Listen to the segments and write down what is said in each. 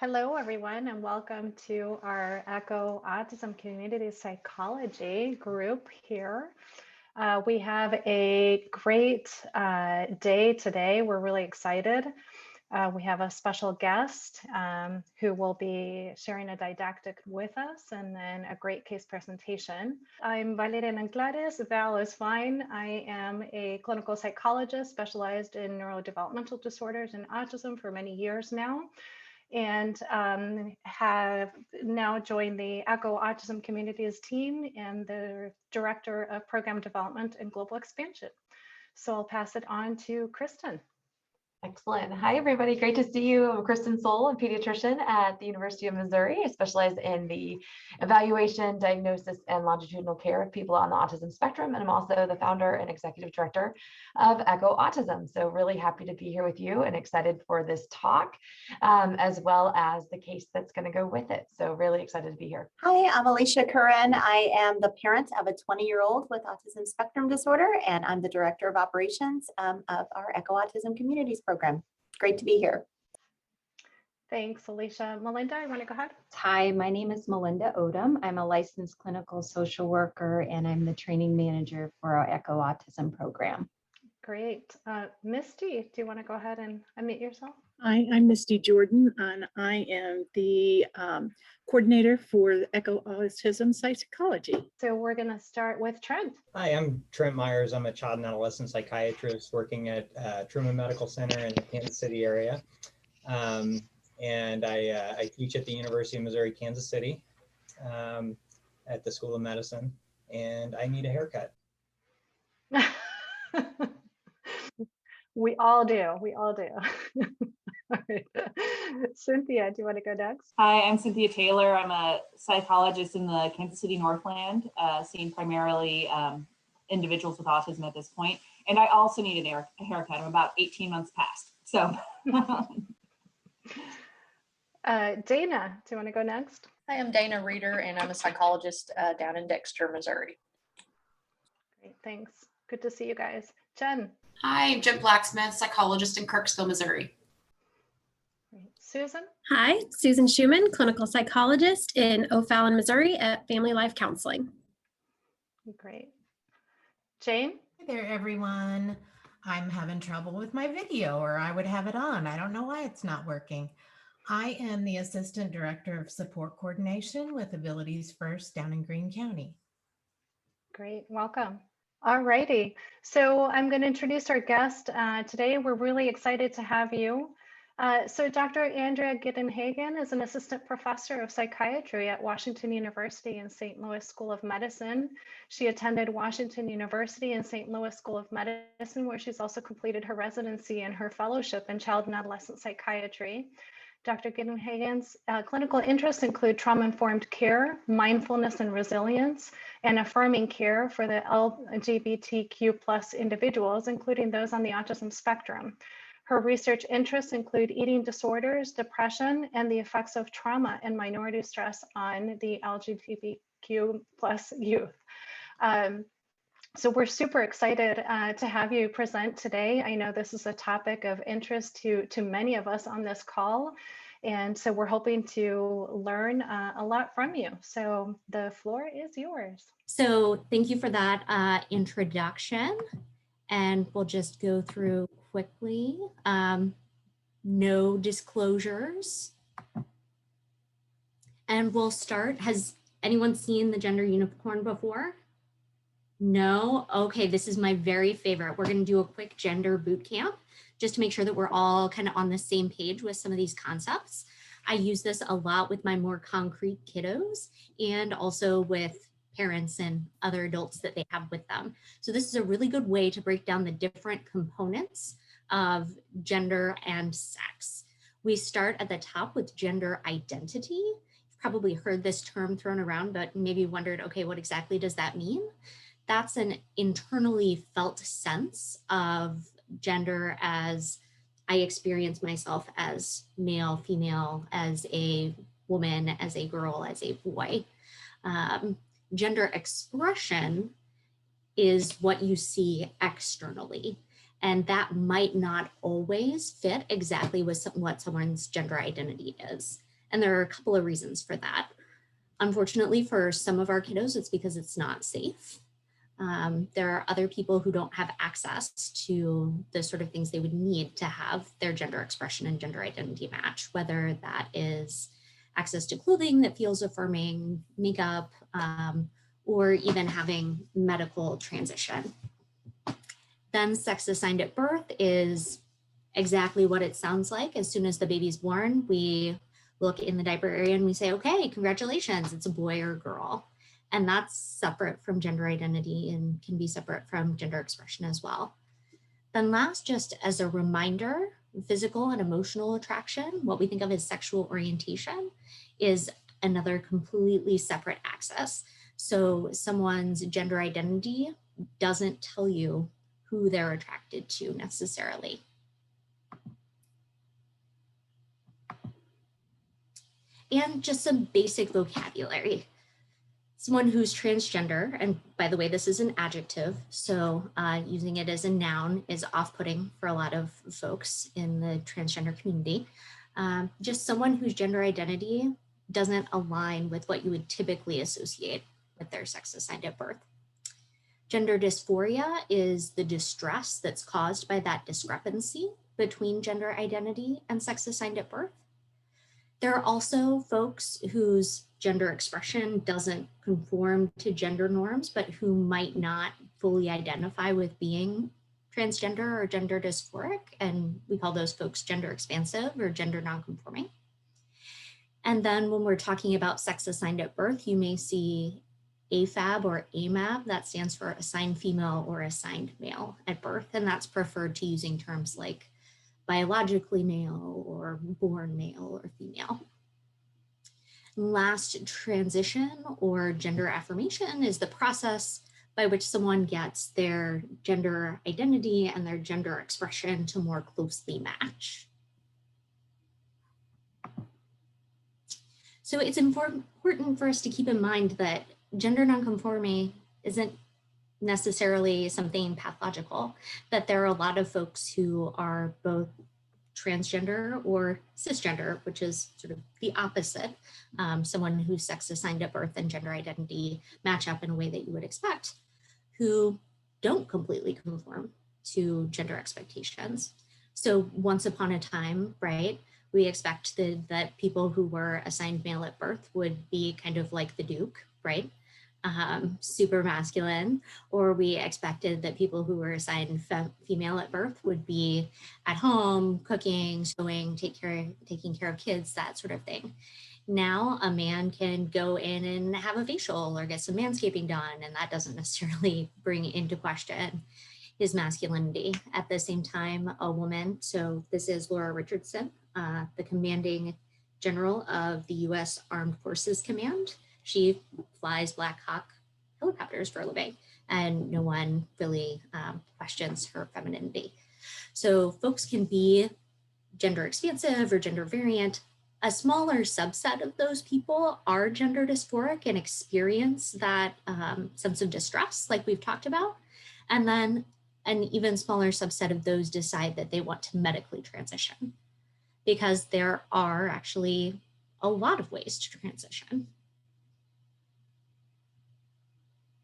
Hello, everyone, and welcome to our ECHO Autism Community Psychology group here. We have a great day today. We're really excited. We have a special guest who will be sharing a didactic with us and then a great case presentation. I'm Valeria Nanclares. Val is fine. I am a clinical psychologist specialized in neurodevelopmental disorders and autism for many years now, and have now joined the ECHO Autism Communities team and the Director of Program Development and Global Expansion. So I'll pass it on to Kristen. Excellent. Hi, everybody. Great to see you. I'm Kristen Soule, a pediatrician at the University of Missouri. I specialize in the evaluation, diagnosis, and longitudinal care of people on the autism spectrum. And I'm also the founder and executive director of ECHO Autism. So really happy to be here with you and excited for this talk, as well as the case that's going to go with it. So really excited to be here. Hi, I'm Alicia Curran. I am the parent of a 20-year-old with autism spectrum disorder, and I'm the director of operations of our ECHO Autism Communities program. Great to be here. Thanks, Alicia. Melinda, you want to go ahead? Hi, my name is Melinda Odom. I'm a licensed clinical social worker, and I'm the training manager for our ECHO Autism program. Great. Misty, do you want to go ahead and unmute yourself? Hi, I'm Misty Jordan, and I am the coordinator for the ECHO Autism Psychology. So we're going to start with Trent. Hi, I'm Trent Myers. I'm a child and adolescent psychiatrist working at Truman Medical Center in the Kansas City area. And I teach at the University of Missouri, Kansas City at the School of Medicine, and I need a haircut. We all do. We all do. All right. Cynthia, do you want to go next? Hi, I'm Cynthia Taylor. I'm a psychologist in the Kansas City Northland, seeing primarily individuals with autism at this point. And I also need a haircut. I'm about 18 months past. So. Dana, do you want to go next? Hi, I'm Dana Reeder, and I'm a psychologist down in Dexter, Missouri. Great, thanks. Good to see you guys. Jen. Hi, I'm Jen Blacksmith, psychologist in Kirksville, Missouri. Great. Susan. Hi, Susan Schumann, clinical psychologist in O'Fallon, Missouri at Family Life Counseling. Great. Jane. Hi there, everyone. I'm having trouble with my video, or I would have it on. I don't know why it's not working. I am the Assistant Director of Support Coordination with Abilities First down in Greene County. Great, welcome. All righty, so I'm going to introduce our guest today. We're really excited to have you. So Dr. Andrea Giedinghagen is an assistant professor of psychiatry at Washington University and St. Louis School of Medicine. She attended Washington University and St. Louis School of Medicine, where she's also completed her residency and her fellowship in child and adolescent psychiatry. Dr. Giedinghagen's clinical interests include trauma-informed care, mindfulness and resilience, and affirming care for the LGBTQ+ individuals, including those on the autism spectrum. Her research interests include eating disorders, depression, and the effects of trauma and minority stress on the LGBTQ+ youth. So we're super excited to have you present today. I know this is a topic of interest to many of us on this call. And so we're hoping to learn a lot from you. So the floor is yours. So thank you for that introduction. And we'll just go through quickly. No disclosures. And we'll start. Has anyone seen the gender unicorn before? No? Okay, this is my very favorite. We're going to do a quick gender boot camp just to make sure that we're all kind of on the same page with some of these concepts. I use this a lot with my more concrete kiddos and also with parents and other adults that they have with them. So this is a really good way to break down the different components of gender and sex. We start at the top with gender identity. You've probably heard this term thrown around, but maybe wondered, okay, what exactly does that mean? That's an internally felt sense of gender as I experience myself as male, female, as a woman, as a girl, as a boy. Gender expression is what you see externally, and that might not always fit exactly with what someone's gender identity is. And there are a couple of reasons for that. Unfortunately, for some of our kiddos, it's because it's not safe. There are other people who don't have access to the sort of things they would need to have their gender expression and gender identity match, whether that is access to clothing that feels affirming, makeup, or even having medical transition. Then sex assigned at birth is exactly what it sounds like. As soon as the baby's born, we look in the diaper area and we say, okay, congratulations, it's a boy or a girl. And that's separate from gender identity and can be separate from gender expression as well. Then last, just as a reminder, physical and emotional attraction, what we think of as sexual orientation, is another completely separate axis. So someone's gender identity doesn't tell you who they're attracted to necessarily. And just some basic vocabulary. Someone who's transgender, and by the way, this is an adjective, so using it as a noun is off-putting for a lot of folks in the transgender community. Just someone whose gender identity doesn't align with what you would typically associate with their sex assigned at birth. Gender dysphoria is the distress that's caused by that discrepancy between gender identity and sex assigned at birth. There are also folks whose gender expression doesn't conform to gender norms, but who might not fully identify with being transgender or gender dysphoric, and we call those folks gender expansive or gender nonconforming. And then when we're talking about sex assigned at birth, you may see AFAB or AMAB, that stands for assigned female or assigned male at birth, and that's preferred to using terms like biologically male or born male or female. Last, transition or gender affirmation is the process by which someone gets their gender identity and their gender expression to more closely match. So it's important for us to keep in mind that gender nonconformity isn't necessarily something pathological, that there are a lot of folks who are both transgender or cisgender, which is sort of the opposite, someone whose sex assigned at birth and gender identity match up in a way that you would expect, who don't completely conform to gender expectations. So once upon a time, right, we expected that people who were assigned male at birth would be kind of like the Duke, right? Super masculine, or we expected that people who were assigned female at birth would be at home, cooking, sewing, taking care of kids, that sort of thing. Now a man can go in and have a facial or get some manscaping done, and that doesn't necessarily bring into question his masculinity. At the same time, a woman, so this is Laura Richardson, the commanding general of the U.S. Armed Forces Command. She flies Black Hawk helicopters for a living, and no one really questions her femininity. So folks can be gender expansive or gender variant. A smaller subset of those people are gender dysphoric and experience that sense of distress like we've talked about. And then an even smaller subset of those decide that they want to medically transition, because there are actually a lot of ways to transition.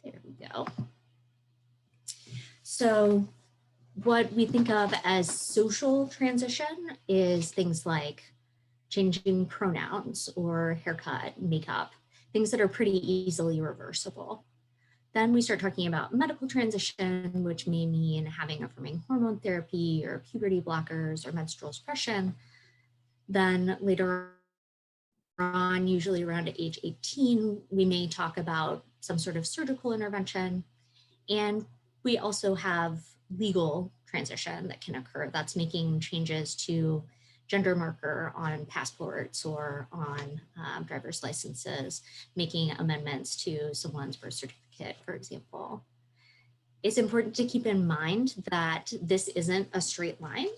There we go. So what we think of as social transition is things like changing pronouns or haircut, makeup, things that are pretty easily reversible. Then we start talking about medical transition, which may mean having affirming hormone therapy or puberty blockers or menstrual suppression. Then later on, usually around age 18, we may talk about some sort of surgical intervention. And we also have legal transition that can occur. That's making changes to gender marker on passports or on driver's licenses, making amendments to someone's birth certificate, for example. It's important to keep in mind that this isn't a straight line,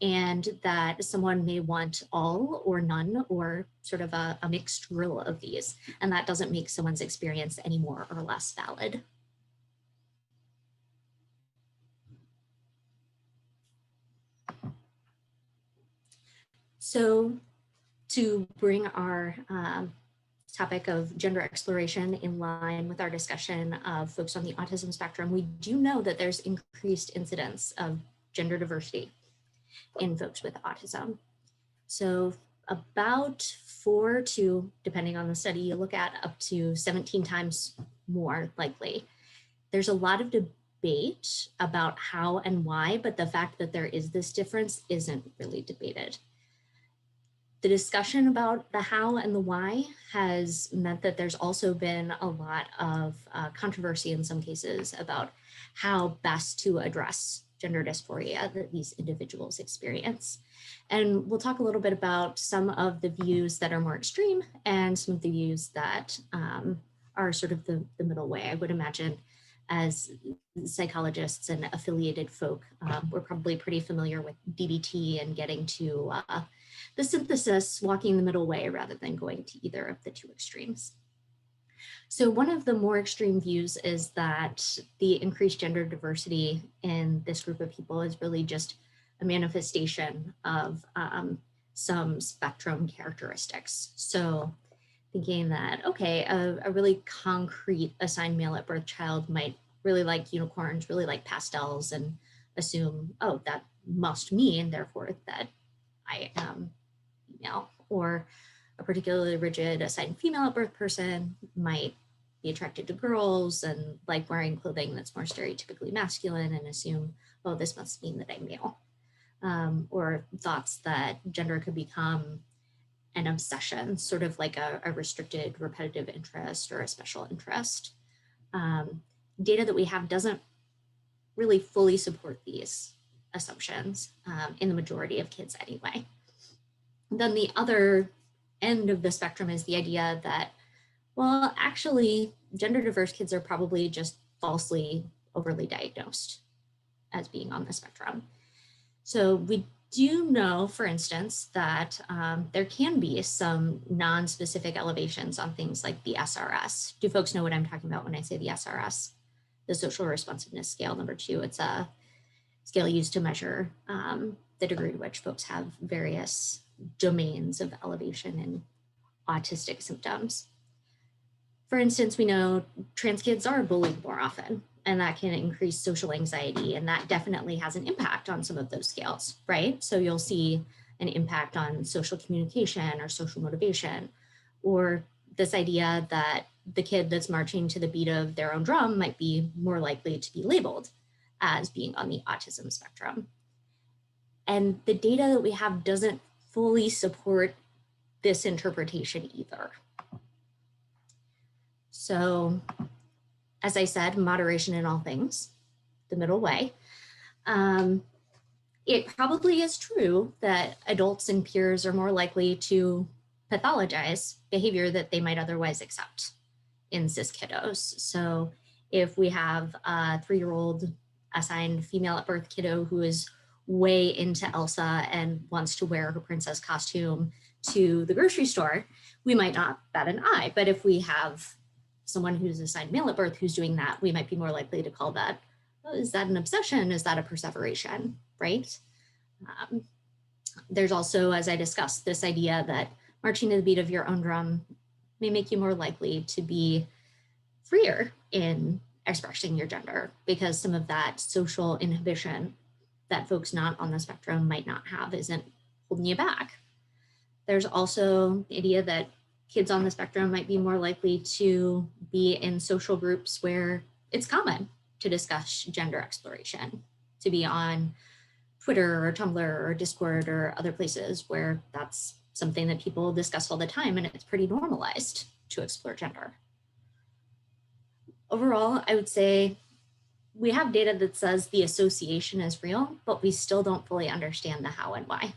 and that someone may want all or none or sort of a mixed drill of these, and that doesn't make someone's experience any more or less valid. So to bring our topic of gender exploration in line with our discussion of folks on the autism spectrum, we do know that there's increased incidence of gender diversity in folks with autism. So about 4 to, depending on the study you look at, up to 17 times more likely. There's a lot of debate about how and why, but the fact that there is this difference isn't really debated. The discussion about the how and the why has meant that there's also been a lot of controversy in some cases about how best to address gender dysphoria that these individuals experience. And we'll talk a little bit about some of the views that are more extreme and some of the views that are sort of the middle way. I would imagine as psychologists and affiliated folk, we're probably pretty familiar with DBT and getting to the synthesis, walking the middle way rather than going to either of the two extremes. So one of the more extreme views is that the increased gender diversity in this group of people is really just a manifestation of some spectrum characteristics. So thinking that, okay, a really concrete assigned male at birth child might really like unicorns, really like pastels, and assume, oh, that must mean, therefore, that I am female. Or a particularly rigid assigned female at birth person might be attracted to girls and like wearing clothing that's more stereotypically masculine and assume, oh, this must mean that I'm male. Or thoughts that gender could become an obsession, sort of like a restricted repetitive interest or a special interest. Data that we have doesn't really fully support these assumptions in the majority of kids anyway. Then the other end of the spectrum is the idea that, well, actually, gender diverse kids are probably just falsely overly diagnosed as being on the spectrum. So we do know, for instance, that there can be some non-specific elevations on things like the SRS. Do folks know what I'm talking about when I say the SRS? The Social Responsiveness Scale number 2. It's a scale used to measure the degree to which folks have various domains of elevation in autistic symptoms. For instance, we know trans kids are bullied more often, and that can increase social anxiety, and that definitely has an impact on some of those scales, right? So you'll see an impact on social communication or social motivation, or this idea that the kid that's marching to the beat of their own drum might be more likely to be labeled as being on the autism spectrum. And the data that we have doesn't fully support this interpretation either. So, as I said, moderation in all things, the middle way. It probably is true that adults and peers are more likely to pathologize behavior that they might otherwise accept in cis kiddos. So if we have a 3-year-old assigned female at birth kiddo who is way into Elsa and wants to wear her princess costume to the grocery store, we might not bat an eye. But if we have someone who's assigned male at birth who's doing that, we might be more likely to call that, oh, is that an obsession? Is that a perseveration, right? There's also, as I discussed, this idea that marching to the beat of your own drum may make you more likely to be freer in expressing your gender, because some of that social inhibition that folks not on the spectrum might not have isn't holding you back. There's also the idea that kids on the spectrum might be more likely to be in social groups where it's common to discuss gender exploration, to be on Twitter or Tumblr or Discord or other places where that's something that people discuss all the time and it's pretty normalized to explore gender. Overall, I would say we have data that says the association is real, but we still don't fully understand the how and why.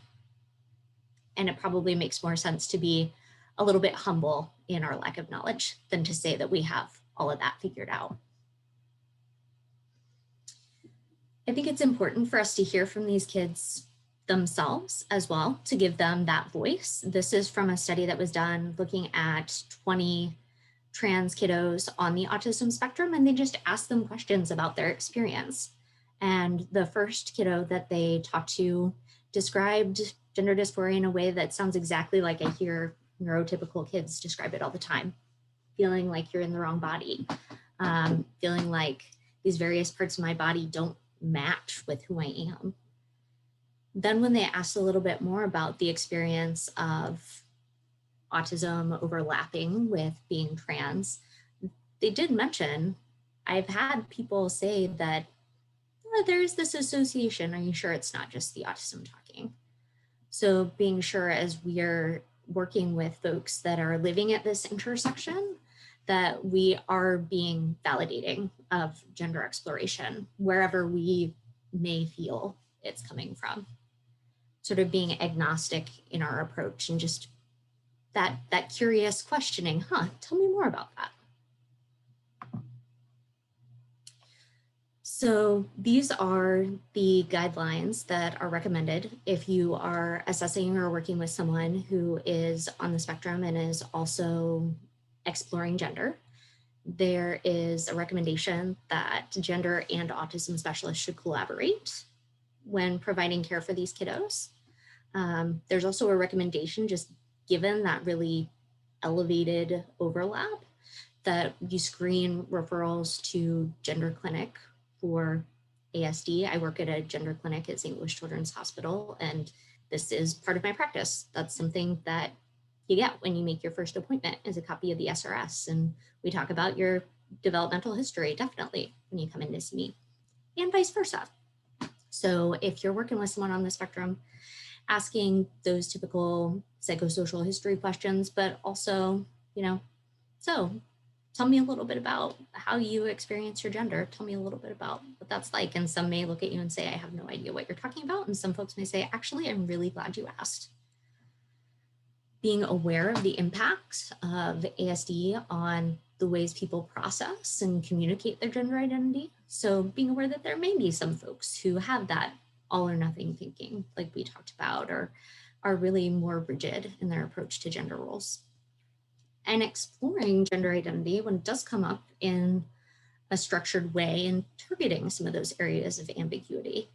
And it probably makes more sense to be a little bit humble in our lack of knowledge than to say that we have all of that figured out. I think it's important for us to hear from these kids themselves as well, to give them that voice. This is from a study that was done looking at 20 trans kiddos on the autism spectrum, and they just asked them questions about their experience. And the first kiddo that they talked to described gender dysphoria in a way that sounds exactly like I hear neurotypical kids describe it all the time. Feeling like you're in the wrong body, feeling like these various parts of my body don't match with who I am. Then when they asked a little bit more about the experience of autism overlapping with being trans, they did mention, I've had people say that there's this association. Are you sure it's not just the autism talking? So being sure as we are working with folks that are living at this intersection, that we are being validating of gender exploration wherever we may feel it's coming from. Sort of being agnostic in our approach and just that curious questioning, tell me more about that. So these are the guidelines that are recommended if you are assessing or working with someone who is on the spectrum and is also exploring gender. There is a recommendation that gender and autism specialists should collaborate when providing care for these kiddos. There's also a recommendation, just given that really elevated overlap, that you screen referrals to gender clinic for ASD. I work at a gender clinic at St. Louis Children's Hospital, and this is part of my practice. That's something that you get when you make your first appointment, is a copy of the SRS. And we talk about your developmental history, definitely, when you come in to see me, and vice versa. So if you're working with someone on the spectrum, asking those typical psychosocial history questions, but also, so tell me a little bit about how you experience your gender. Tell me a little bit about what that's like. And some may look at you and say, I have no idea what you're talking about. And some folks may say, actually, I'm really glad you asked. Being aware of the impact of ASD on the ways people process and communicate their gender identity. So being aware that there may be some folks who have that all or nothing thinking, like we talked about, or are really more rigid in their approach to gender roles. And exploring gender identity when it does come up in a structured way and targeting some of those areas of ambiguity.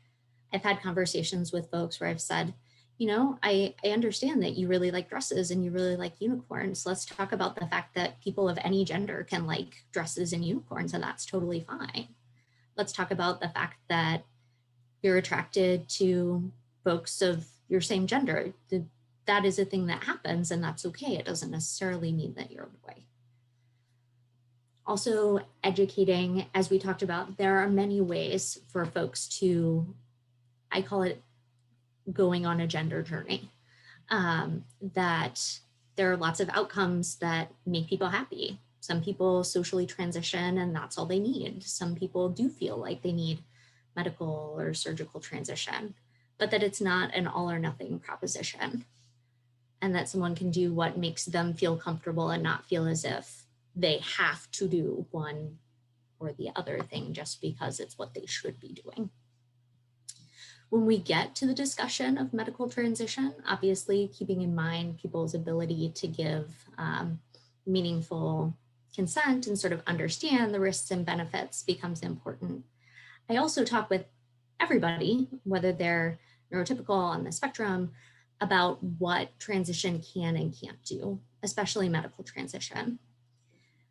I've had conversations with folks where I've said, I understand that you really like dresses and you really like unicorns. Let's talk about the fact that people of any gender can like dresses and unicorns, and that's totally fine. Let's talk about the fact that you're attracted to folks of your same gender. That is a thing that happens, and that's okay. It doesn't necessarily mean that you're a boy. Also educating, as we talked about, there are many ways for folks to, I call it going on a gender journey, that there are lots of outcomes that make people happy. Some people socially transition and that's all they need. Some people do feel like they need medical or surgical transition, but that it's not an all or nothing proposition, and that someone can do what makes them feel comfortable and not feel as if they have to do one or the other thing just because it's what they should be doing. When we get to the discussion of medical transition, obviously keeping in mind people's ability to give meaningful consent and sort of understand the risks and benefits becomes important. I also talk with everybody, whether they're neurotypical on the spectrum, about what transition can and can't do, especially medical transition.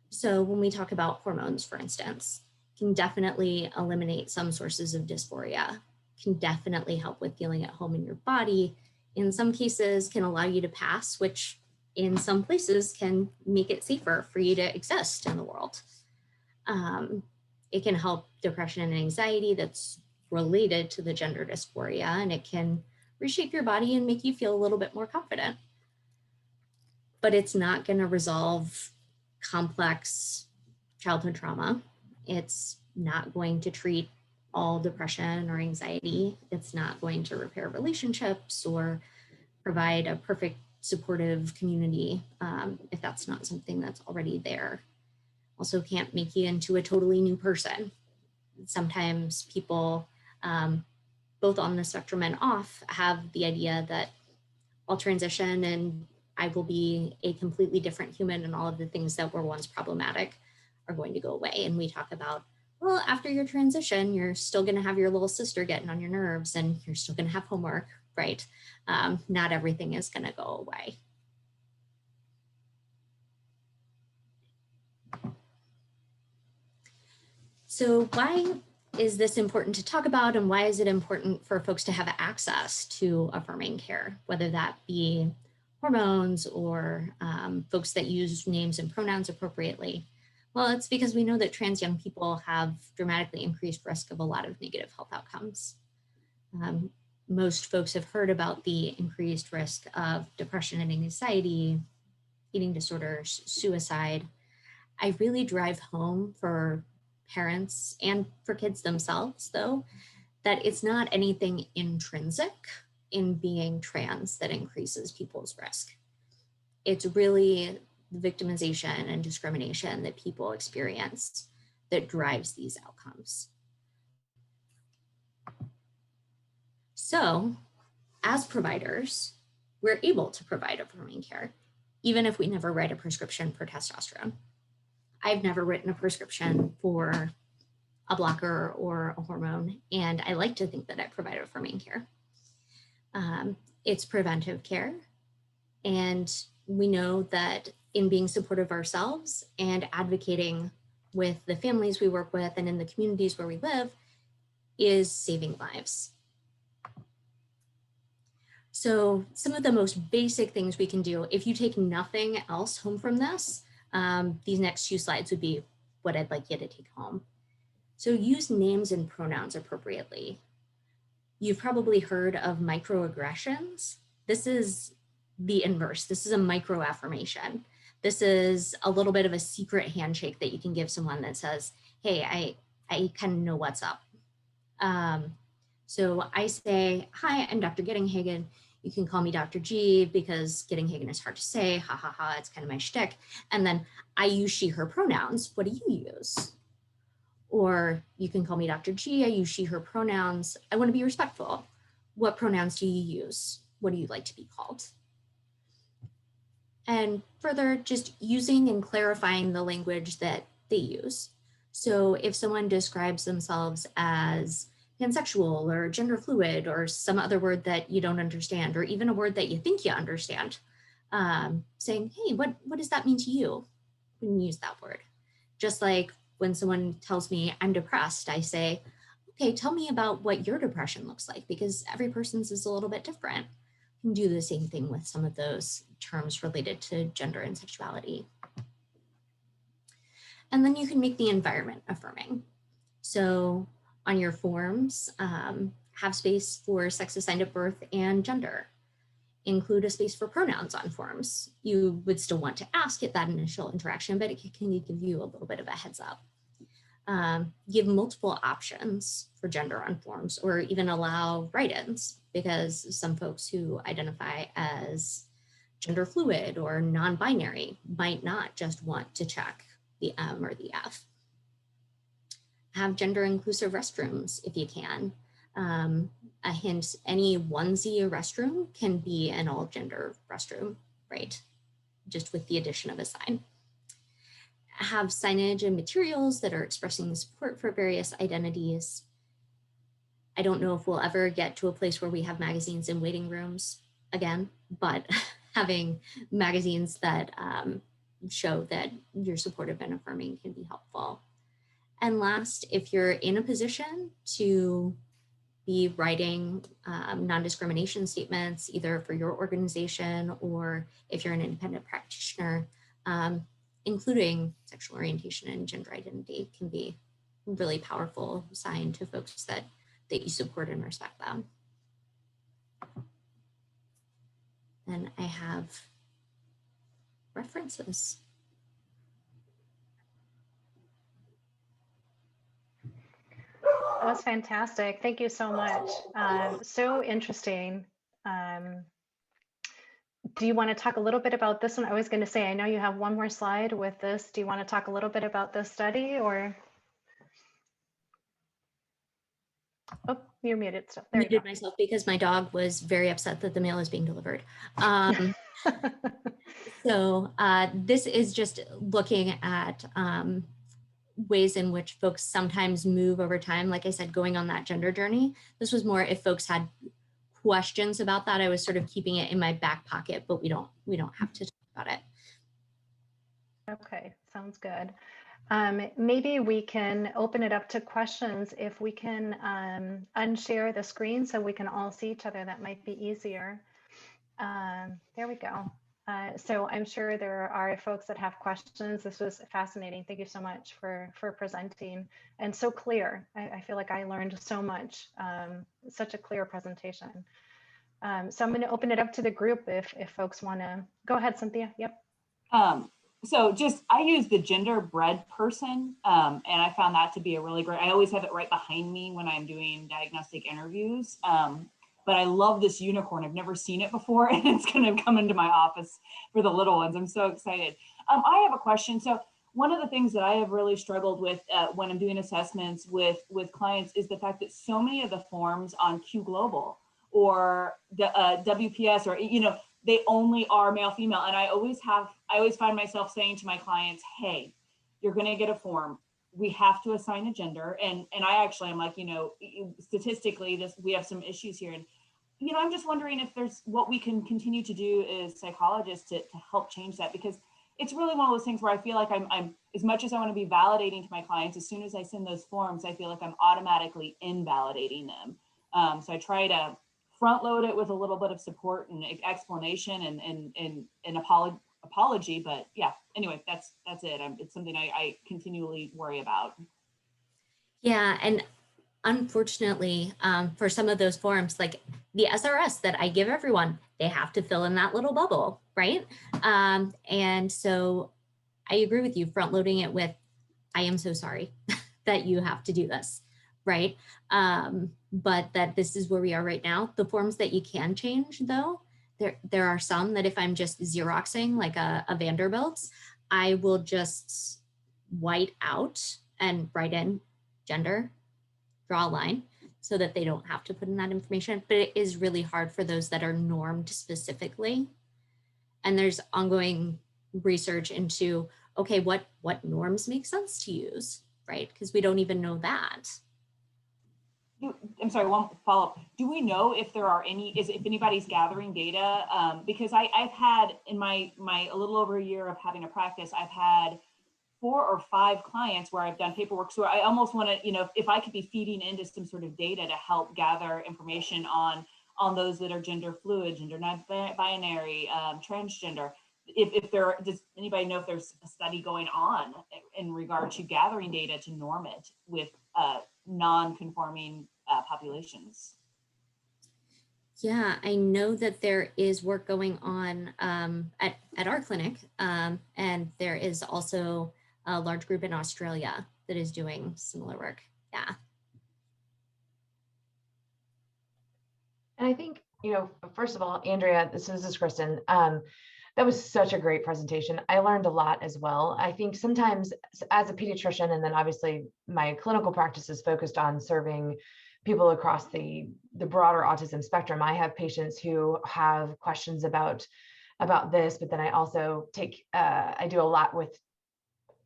So when we talk about hormones, for instance, can definitely eliminate some sources of dysphoria, can definitely help with feeling at home in your body. In some cases can allow you to pass, which in some places can make it safer for you to exist in the world. It can help depression and anxiety that's related to the gender dysphoria, and it can reshape your body and make you feel a little bit more confident. But it's not going to resolve complex childhood trauma. It's not going to treat all depression or anxiety. It's not going to repair relationships or provide a perfect supportive community if that's not something that's already there. Also can't make you into a totally new person. Sometimes people, both on the spectrum and off, have the idea that I'll transition and I will be a completely different human, and all of the things that were once problematic are going to go away. And we talk about, well, after your transition, you're still going to have your little sister getting on your nerves, and you're still going to have homework, right? Not everything is going to go away. So why is this important to talk about, and why is it important for folks to have access to affirming care, whether that be hormones or folks that use names and pronouns appropriately? Well, it's because we know that trans young people have dramatically increased risk of a lot of negative health outcomes. Most folks have heard about the increased risk of depression and anxiety, eating disorders, suicide. I really drive home for parents and for kids themselves, though, that it's not anything intrinsic in being trans that increases people's risk. It's really the victimization and discrimination that people experience that drives these outcomes. So, as providers, we're able to provide affirming care, even if we never write a prescription for testosterone. I've never written a prescription for a blocker or a hormone, and I like to think that I provide affirming care. It's preventive care, and we know that in being supportive ourselves and advocating with the families we work with and in the communities where we live is saving lives. So some of the most basic things we can do, if you take nothing else home from this, these next 2 slides would be what I'd like you to take home. So use names and pronouns appropriately. You've probably heard of microaggressions. This is the inverse. This is a micro affirmation. This is a little bit of a secret handshake that you can give someone that says, hey, I kind of know what's up. So I say, hi, I'm Dr. Giedinghagen. You can call me Dr. G because Giedinghagen is hard to say. Ha ha ha, it's kind of my shtick. And then I use she, her pronouns. What do you use? Or you can call me Dr. G. I use she, her pronouns. I want to be respectful. What pronouns do you use? What do you like to be called? And further, just using and clarifying the language that they use. So if someone describes themselves as pansexual or gender fluid or some other word that you don't understand, or even a word that you think you understand, saying, hey, what does that mean to you when you use that word? Just like when someone tells me I'm depressed, I say, okay, tell me about what your depression looks like, because every person's is a little bit different. You can do the same thing with some of those terms related to gender and sexuality. And then you can make the environment affirming. So on your forms, have space for sex assigned at birth and gender. Include a space for pronouns on forms. You would still want to ask at that initial interaction, but it can give you a little bit of a heads up. Give multiple options for gender on forms, or even allow write-ins, because some folks who identify as gender fluid or non-binary might not just want to check the M or the F. Have gender inclusive restrooms if you can. A hint, any onesie restroom can be an all gender restroom, right? Just with the addition of a sign. Have signage and materials that are expressing support for various identities. I don't know if we'll ever get to a place where we have magazines in waiting rooms again, but having magazines that show that you're supportive and affirming can be helpful. And last, if you're in a position to be writing non-discrimination statements, either for your organization or if you're an independent practitioner, including sexual orientation and gender identity can be a really powerful sign to folks that you support and respect them. And I have references. That was fantastic. Thank you so much. So interesting. Do you want to talk a little bit about this one? I was going to say, I know you have one more slide with this. Do you want to talk a little bit about this study, or? Oh, you're muted. So there you go. Muted myself because my dog was very upset that the mail is being delivered. So this is just looking at ways in which folks sometimes move over time. Like I said, going on that gender journey. This was more if folks had questions about that, I was sort of keeping it in my back pocket, but we don't have to talk about it. Okay, sounds good. Maybe we can open it up to questions if we can unshare the screen so we can all see each other. That might be easier. There we go. So I'm sure there are folks that have questions. This was fascinating. Thank you so much for presenting, and so clear. I feel like I learned so much, such a clear presentation. So I'm going to open it up to the group if folks want to. Go ahead, Cynthia. Yep. So I use the genderbread person, and I found that to be a really great, I always have it right behind me when I'm doing diagnostic interviews. But I love this unicorn. I've never seen it before, and it's going to come into my office for the little ones. I'm so excited. I have a question. So one of the things that I have really struggled with when I'm doing assessments with clients is the fact that so many of the forms on Q Global or the WPS, or, you know, they only are male, female. And I always find myself saying to my clients, hey, you're going to get a form. We have to assign a gender. And I actually am like, you know, statistically, we have some issues here. And, you know, I'm just wondering if there's what we can continue to do as psychologists to help change that, because it's really one of those things where I feel like I'm as much as I want to be validating to my clients, as soon as I send those forms, I feel like I'm automatically invalidating them. So I try to front load it with a little bit of support and explanation and apology. But yeah, anyway, that's it. It's something I continually worry about. Yeah, and unfortunately, for some of those forms, like the SRS that I give everyone, they have to fill in that little bubble, right? And so I agree with you, front loading it with, I am so sorry that you have to do this, right? But that this is where we are right now. The forms that you can change, though, there are some that if I'm just Xeroxing like a Vanderbilt, I will just white out and write in gender, draw a line so that they don't have to put in that information. But it is really hard for those that are normed specifically. And there's ongoing research into, okay, what norms make sense to use, right? Because we don't even know that. I'm sorry, one follow-up. Do we know if there are if anybody's gathering data? Because I've had in my a little over a year of having a practice, I've had 4 or 5 clients where I've done paperwork. So I almost want to, you know, if I could be feeding into some sort of data to help gather information on those that are gender fluid, gender non-binary, transgender. Does anybody know if there's a study going on in regard to gathering data to norm it with non-conforming populations? Yeah, I know that there is work going on at our clinic, and there is also a large group in Australia that is doing similar work. Yeah. And I think, you know, first of all, Andrea, this is Kristen. That was such a great presentation. I learned a lot as well. I think sometimes as a pediatrician, and then obviously my clinical practice is focused on serving people across the broader autism spectrum. I have patients who have questions about this, but then I also I do a lot with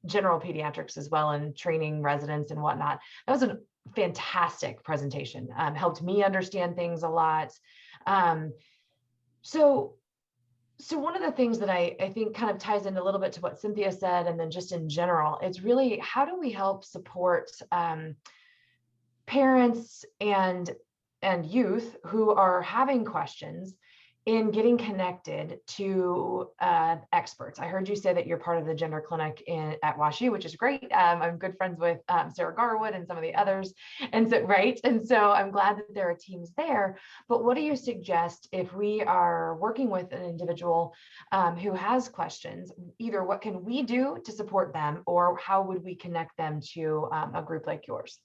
general pediatrics as well, and training residents and whatnot. That was a fantastic presentation. Helped me understand things a lot. So one of the things that I think kind of ties in a little bit to what Cynthia said, and then just in general, it's really, how do we help support parents and youth who are having questions in getting connected to experts? I heard you say that you're part of the gender clinic at WashU, which is great. I'm good friends with Sarah Garwood and some of the others. And so, right. And so I'm glad that there are teams there. But what do you suggest if we are working with an individual who has questions? Either what can we do to support them, or how would we connect them to a group like yours?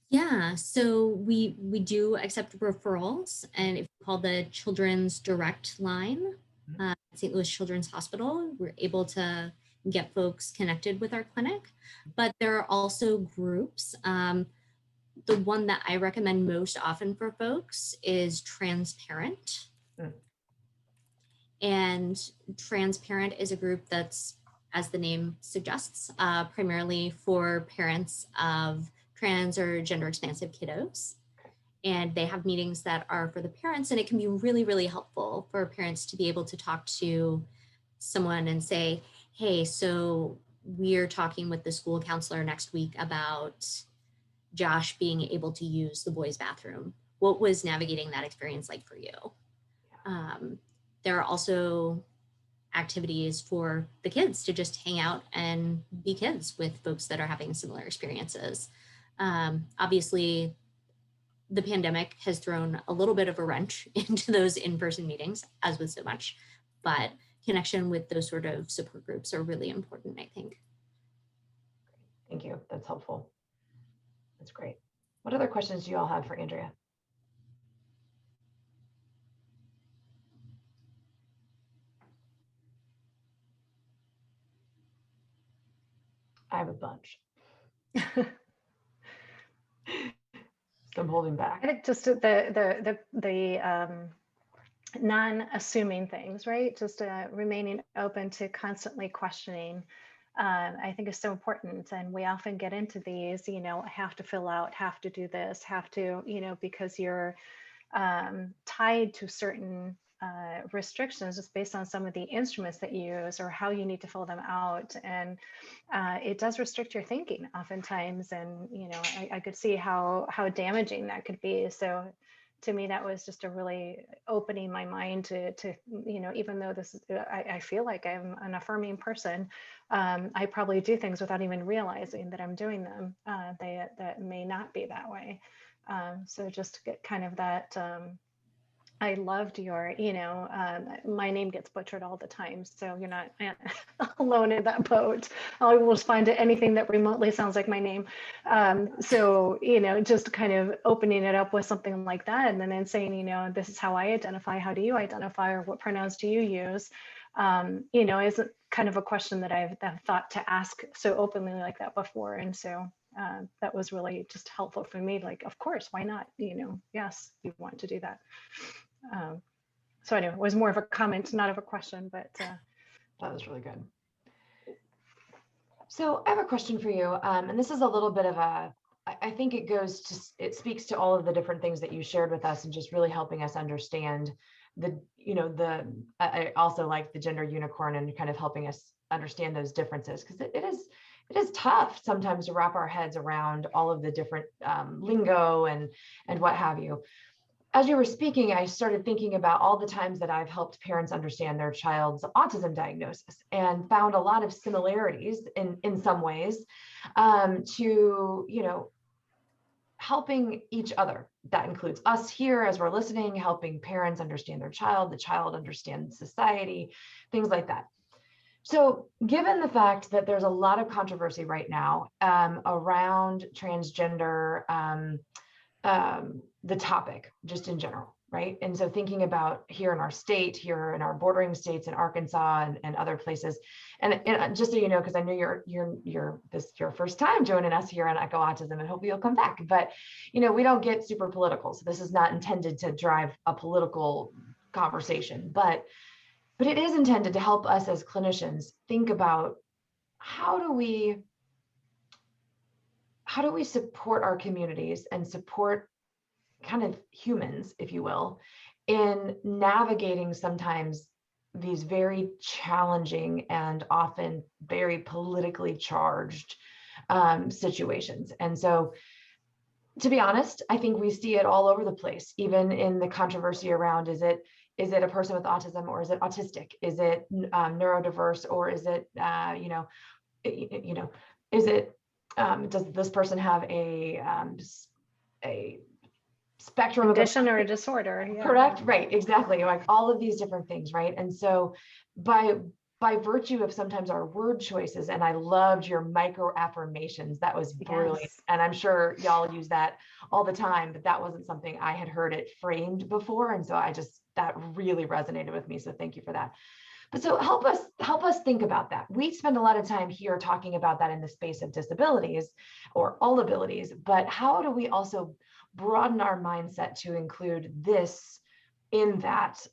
Yeah, so we do accept referrals, and it's called the Children's Direct Line at St. Louis Children's Hospital. We're able to get folks connected with our clinic, but there are also groups. The one that I recommend most often for folks is Transparent. And Transparent is a group that's, as the name suggests, primarily for parents of trans or gender expansive kiddos. and they have meetings that are for the parents, and it can be really, really helpful for parents to be able to talk to someone and say, hey, so we're talking with the school counselor next week about Josh being able to use the boys' bathroom. What was navigating that experience like for you? There are also activities for the kids to just hang out and be kids with folks that are having similar experiences. Obviously, the pandemic has thrown a little bit of a wrench into those in-person meetings, as with so much, but connection with those sort of support groups are really important, I think. Thank you. That's helpful. That's great. What other questions do you all have for Andrea? I have a bunch. I'm holding back. I think just the non-assuming things, right? Just remaining open to constantly questioning, I think is so important. And we often get into these, have to fill out, have to do this, have to, because you're tied to certain restrictions just based on some of the instruments that you use or how you need to fill them out. And it does restrict your thinking oftentimes. And, I could see how damaging that could be. So to me, that was just a really opening my mind to even though this, I feel like I'm an affirming person, I probably do things without even realizing that I'm doing them. That may not be that way. So just to get kind of that, I loved your, my name gets butchered all the time. So you're not alone in that boat. I will find anything that remotely sounds like my name. So, just kind of opening it up with something like that. And then saying, this is how I identify. How do you identify? Or what pronouns do you use? Is kind of a question that I've thought to ask so openly like that before. And so that was really just helpful for me. Like, of course, why not? Yes, you want to do that. So anyway, it was more of a comment, not of a question, but that was really good. So I have a question for you, and this is a little bit of I think it speaks to all of the different things that you shared with us and just really helping us understand I also like the gender unicorn and kind of helping us understand those differences, because it is tough sometimes to wrap our heads around all of the different lingo and what have you. As you were speaking, I started thinking about all the times that I've helped parents understand their child's autism diagnosis and found a lot of similarities in some ways to, helping each other. That includes us here as we're listening, helping parents understand their child, the child understands society, things like that. So given the fact that there's a lot of controversy right now around transgender, the topic just in general, right? And so thinking about here in our state, here in our bordering states in Arkansas and other places, and just so you know, because I know this is your first time joining us here on Echo Autism, and hopefully you'll come back. But we don't get super political, so this is not intended to drive a political conversation, but it is intended to help us as clinicians think about how do we support our communities and support kind of humans, if you will, in navigating sometimes these very challenging and often very politically charged situations. And so, to be honest, I think we see it all over the place, even in the controversy around, is it a person with autism, or is it autistic? Is it neurodiverse, or is it, is it, does this person have a spectrum condition or a disorder? Yeah. Correct. Right. Exactly. Like all of these different things. Right. And so by virtue of sometimes our word choices, and I loved your micro affirmations. That was brilliant. Yes. And I'm sure y'all use that all the time, but that wasn't something I had heard it framed before. And so that really resonated with me. So thank you for that. But so help us think about that. We spend a lot of time here talking about that in the space of disabilities or all abilities, but how do we also broaden our mindset to include this in that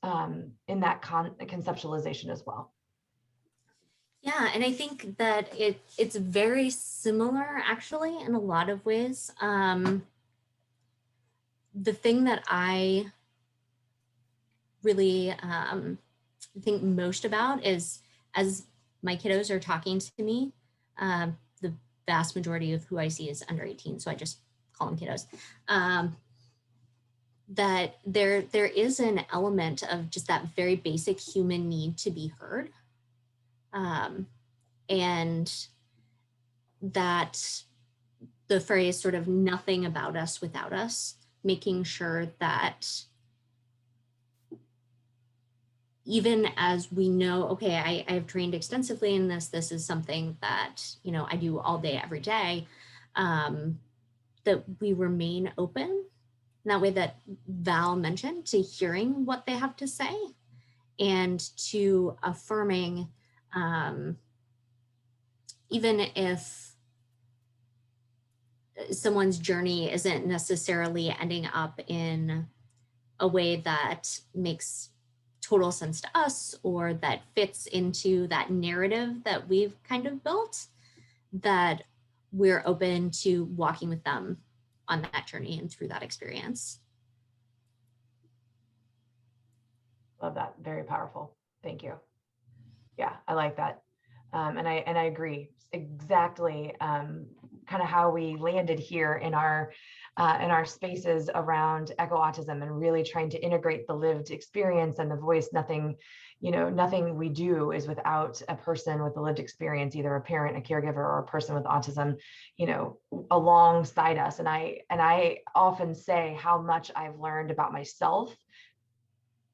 conceptualization as well? Yeah, and I think that it's very similar actually in a lot of ways. the thing that I really think most about is, as my kiddos are talking to me, the vast majority of who I see is under 18, so I just call them kiddos. That there is an element of just that very basic human need to be heard, and that the phrase sort of "nothing about us without us," making sure that even as we know, okay, I have trained extensively in this, this is something that, you know, I do all day, every day, that we remain open in that way that Val mentioned, to hearing what they have to say and to affirming, even if someone's journey isn't necessarily ending up in a way that makes total sense to us or that fits into that narrative that we've kind of built, that we're open to walking with them on that journey and through that experience. Love that. Very powerful. Thank you. Yeah, I like that. And I agree exactly kind of how we landed here in our spaces around echo autism, and really trying to integrate the lived experience and the voice. Nothing we do is without a person with a lived experience, either a parent, a caregiver, or a person with autism, alongside us. And I often say how much I've learned about myself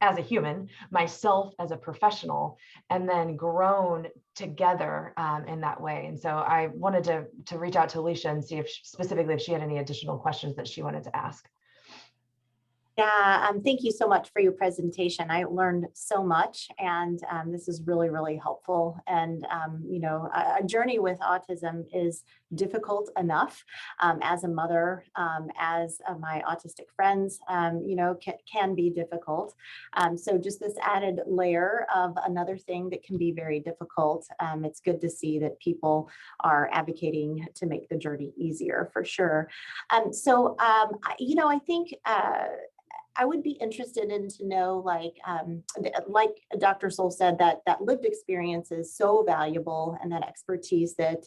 as a human, myself as a professional, and then grown together in that way. And so I wanted to reach out to Alicia and see if specifically if she had any additional questions that she wanted to ask. Yeah, thank you so much for your presentation. I learned so much, and this is really, really helpful. And, a journey with autism is difficult enough as a mother, as my autistic friends, can be difficult. So just this added layer of another thing that can be very difficult. It's good to see that people are advocating to make the journey easier, for sure. I think I would be interested in to know, like Dr. Soule said, that lived experience is so valuable, and that expertise that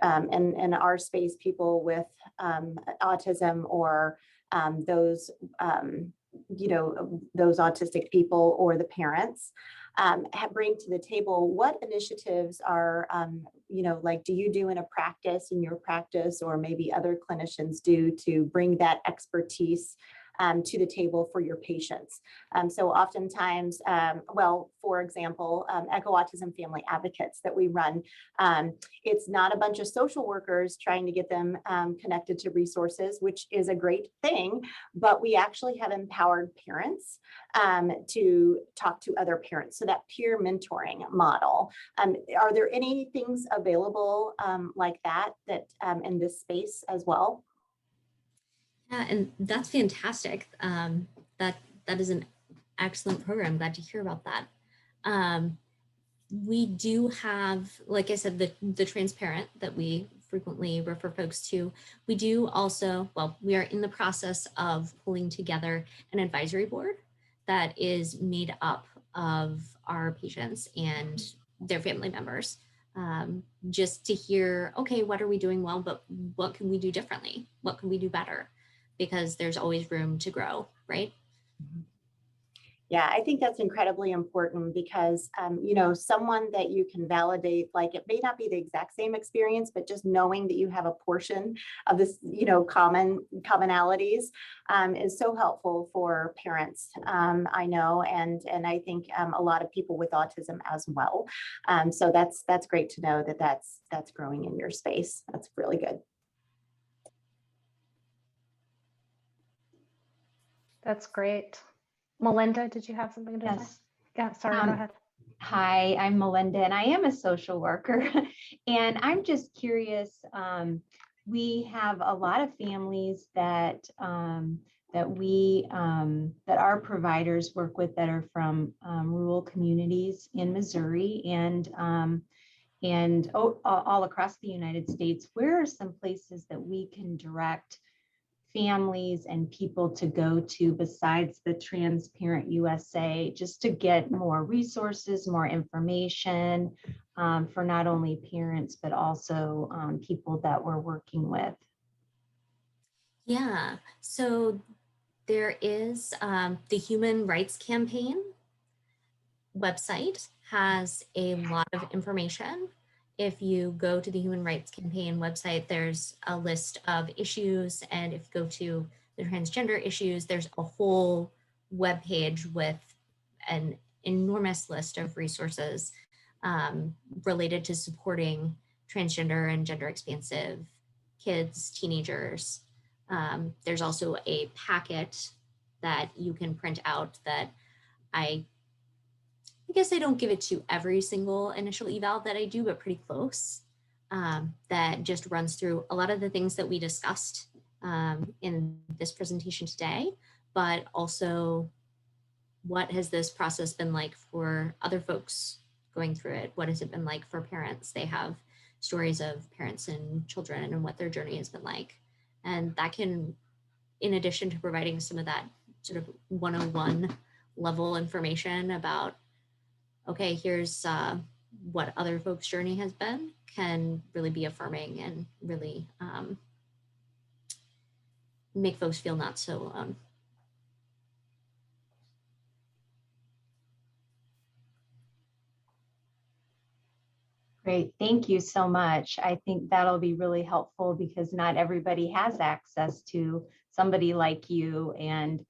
in our space, people with autism, or those autistic people, or the parents bring to the table. What initiatives are, do you do in your practice, or maybe other clinicians do, to bring that expertise to the table for your patients? So oftentimes, for example, Echo Autism Family Advocates that we run, it's not a bunch of social workers trying to get them connected to resources, which is a great thing, but we actually have empowered parents to talk to other parents. So that peer mentoring model. Are there any things available like that in this space as well? Yeah, and that's fantastic. That is an excellent program. Glad to hear about that. We do have, like I said, the transparent that we frequently refer folks to. We do also, we are in the process of pulling together an advisory board that is made up of our patients and their family members, just to hear, okay, what are we doing well, but what can we do differently? What can we do better? Because there's always room to grow, right? Yeah, I think that's incredibly important, because, someone that you can validate, like, it may not be the exact same experience, but just knowing that you have a portion of this, commonalities is so helpful for parents, I know, and I think a lot of people with autism as well. So that's great to know that that's growing in your space. That's really good. That's great. Melinda, did you have something to say? Yeah, sorry, go ahead. Hi, I'm Melinda, and I am a social worker. And I'm just curious, we have a lot of families that our providers work with that are from rural communities in Missouri and all across the United States. Where are some places that we can direct families and people to go to besides the Transparent USA, just to get more resources, more information for not only parents, but also people that we're working with? Yeah, so there is the Human Rights Campaign website has a lot of information. If you go to the Human Rights Campaign website, there's a list of issues. And if you go to the transgender issues, there's a whole webpage with an enormous list of resources related to supporting transgender and gender expansive kids, teenagers. There's also a packet that you can print out that I guess I don't give it to every single initial eval that I do, but pretty close. That just runs through a lot of the things that we discussed in this presentation today, but also what has this process been like for other folks going through it? What has it been like for parents? They have stories of parents and children and what their journey has been like. And that can, in addition to providing some of that sort of 101 level information about, okay, here's what other folks' journey has been, can really be affirming and really make folks feel not so alone. Great, thank you so much. I think that'll be really helpful because not everybody has access to somebody like you and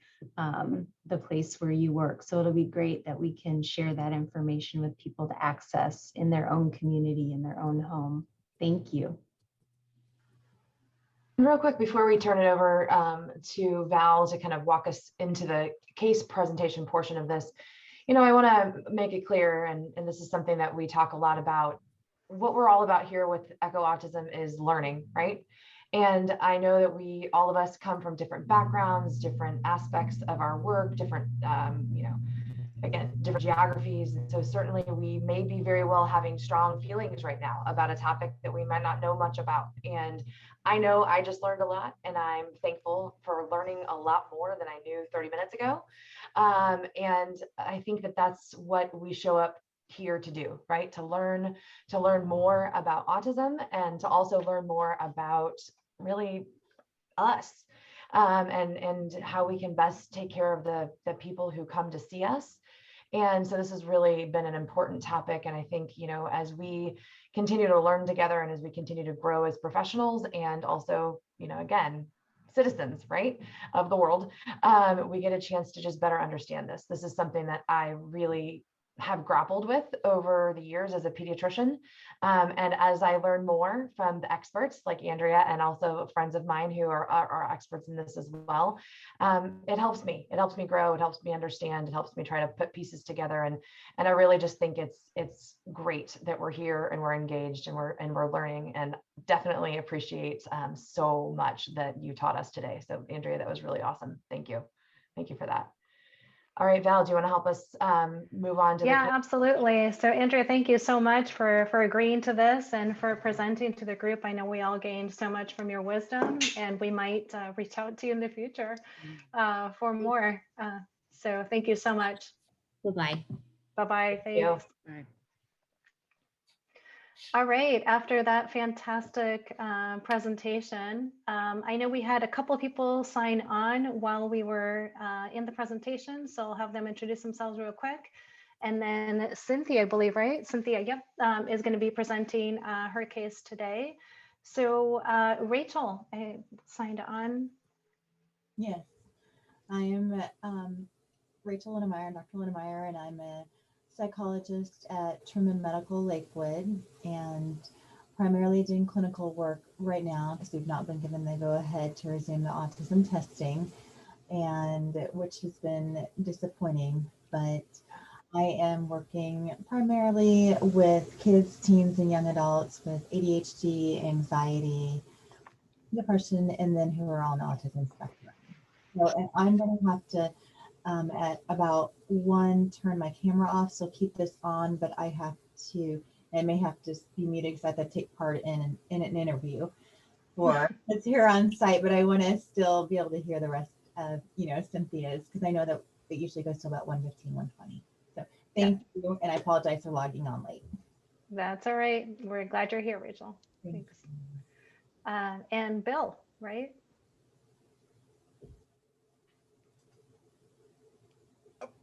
the place where you work. So it'll be great that we can share that information with people to access in their own community, in their own home. Thank you. Real quick, before we turn it over to Val to kind of walk us into the case presentation portion of this, you know, I want to make it clear, and this is something that we talk a lot about, what we're all about here with Echo Autism is learning, right? And I know that all of us come from different backgrounds, different aspects of our work, different, you know, again, different geographies. And so certainly we may be very well having strong feelings right now about a topic that we might not know much about. And I know I just learned a lot, and I'm thankful for learning a lot more than I knew 30 minutes ago. And I think that that's what we show up here to do, right? To learn more about autism and to also learn more about really us and how we can best take care of the people who come to see us. And so this has really been an important topic. And I think, you know, as we continue to learn together and as we continue to grow as professionals and also, you know, again, citizens, right, of the world, we get a chance to just better understand this. This is something that I really have grappled with over the years as a pediatrician. And as I learn more from the experts like Andrea and also friends of mine who are experts in this as well, it helps me. It helps me grow. It helps me understand. It helps me try to put pieces together. And I really just think it's great that we're here and we're engaged and we're learning, and definitely appreciate so much that you taught us today. So Andrea, that was really awesome. Thank you. Thank you for that. All right, Val, do you want to help us move on to Yeah, absolutely. So Andrea, thank you so much for agreeing to this and for presenting to the group. I know we all gained so much from your wisdom, and we might reach out to you in the future for more. So thank you so much. Bye-bye. Bye-bye. Thanks. Bye. All right, after that fantastic presentation, I know we had a couple of people sign on while we were in the presentation, so I'll have them introduce themselves real quick. And then Cynthia, I believe, right? Cynthia, yep, is going to be presenting her case today. So Rachel, I signed on. Yes, I am Rachel Linnemeyer, Dr. Linnemeyer, and I'm a psychologist at Truman Medical Lakewood, and primarily doing clinical work right now because we've not been given the go-ahead to resume the autism testing, and which has been disappointing. But I am working primarily with kids, teens, and young adults with ADHD, anxiety, depression, and then who are on the autism spectrum. So, and I'm going to have to at about 1 turn my camera off, so keep this on, but I may have to be muted because I have to take part in an interview. for it's here on site, but I want to still be able to hear the rest of, Cynthia's, because I know that it usually goes to about 1:15, 1:20. So thank you, and I apologize for logging on late. That's all right. We're glad you're here, Rachel. Thanks. And Bill, right?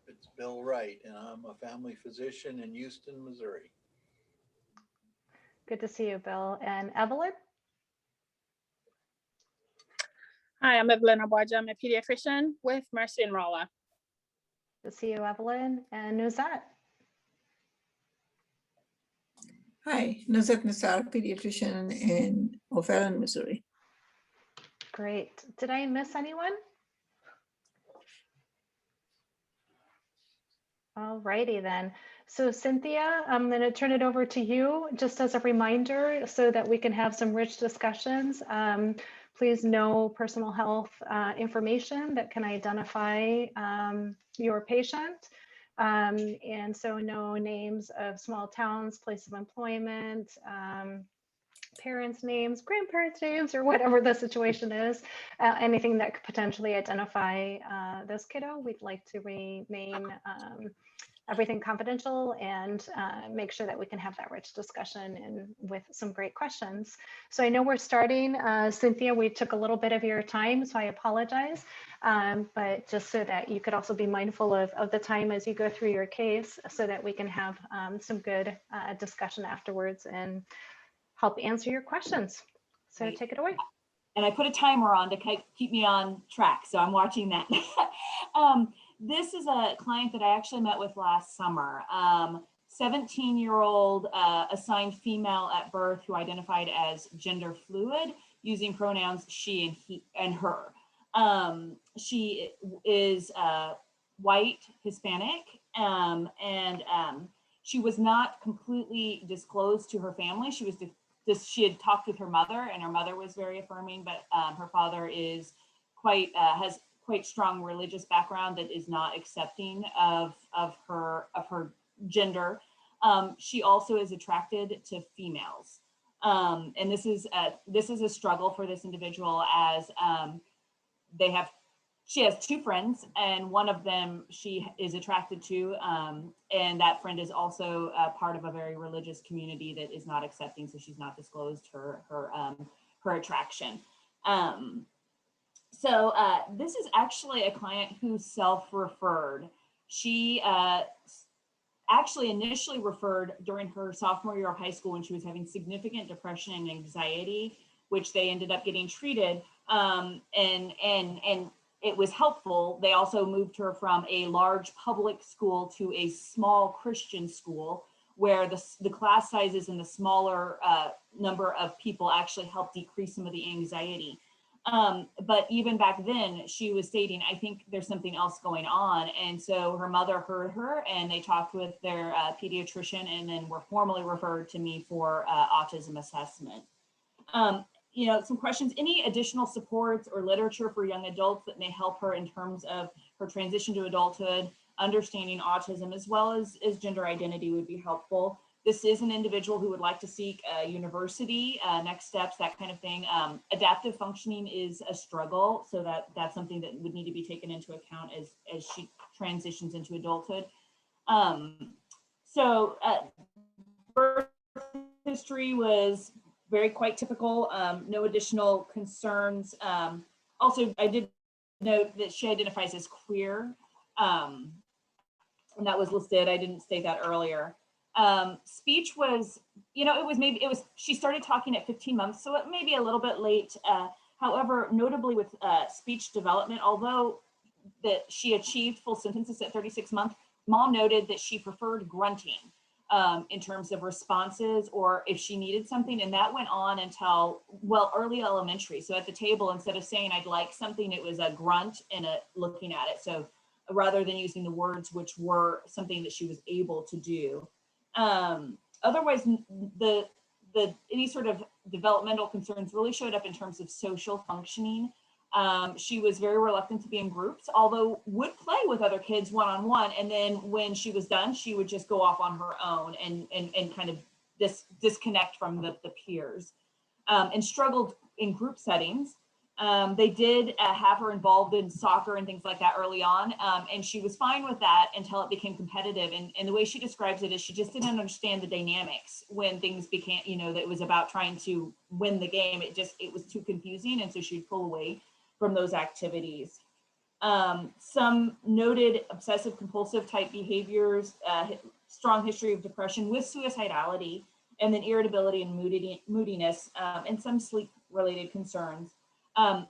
It's Bill Wright, and I'm a family physician in Houston, Missouri. Good to see you, Bill. And Evelyn? Hi, I'm Evelyn Abaja. I'm a pediatrician with Mercy in Rolla. Good to see you, Evelyn. And Nuzat? Hi, Nuzat Nassar, pediatrician in O'Fallon, Missouri. Great. Did I miss anyone? All righty then. So Cynthia, I'm going to turn it over to you just as a reminder so that we can have some rich discussions. Please no personal health information that can identify your patient. And so no names of small towns, place of employment, parents' names, grandparents' names, or whatever the situation is, anything that could potentially identify this kiddo. We'd like to remain everything confidential and make sure that we can have that rich discussion and with some great questions. So I know we're starting, Cynthia, we took a little bit of your time, so I apologize. But just so that you could also be mindful of the time as you go through your case so that we can have some good discussion afterwards and help answer your questions. So Right. Take it away. And I put a timer on to keep me on track, so I'm watching that. This is a client that I actually met with last summer. 17-year-old assigned female at birth who identified as gender fluid using pronouns she and he and her. She is white, Hispanic, and she was not completely disclosed to her family. She was she had talked with her mother, and her mother was very affirming, but her father is has quite strong religious background that is not accepting of her gender. She also is attracted to females, and this is a struggle for this individual as she has two friends, and one of them she is attracted to, and that friend is also part of a very religious community that is not accepting, so she's not disclosed her attraction. So this is actually a client who self-referred. She actually initially referred during her sophomore year of high school when she was having significant depression and anxiety, which they ended up getting treated, and it was helpful. They also moved her from a large public school to a small Christian school where the class sizes and the smaller number of people actually helped decrease some of the anxiety. But even back then, she was stating, I think there's something else going on. And so her mother heard her and they talked with their pediatrician and then were formally referred to me for autism assessment. Some questions, any additional supports or literature for young adults that may help her in terms of her transition to adulthood, understanding autism, as well as gender identity would be helpful. This is an individual who would like to seek a university, next steps, that kind of thing. Adaptive functioning is a struggle, so that's something that would need to be taken into account as she transitions into adulthood. Birth history was quite typical, no additional concerns. Also, I did note that she identifies as queer, and that was listed. I didn't state that earlier. Speech was, she started talking at 15 months, so it may be a little bit late. However, notably with speech development, although that she achieved full sentences at 36 months, mom noted that she preferred grunting in terms of responses or if she needed something, and that went on until, early elementary. So at the table, instead of saying I'd like something, it was a grunt and a looking at it. So rather than using the words, which were something that she was able to do. Otherwise, any sort of developmental concerns really showed up in terms of social functioning. She was very reluctant to be in groups, although would play with other kids one-on-one. And then when she was done, she would just go off on her own and kind of disconnect from the peers, and struggled in group settings. They did have her involved in soccer and things like that early on, and she was fine with that until it became competitive. And the way she describes it is she just didn't understand the dynamics when things became, you know, that it was about trying to win the game. It was too confusing, and so she'd pull away from those activities. Some noted obsessive compulsive type behaviors, strong history of depression with suicidality, and then irritability and moodiness, and some sleep related concerns.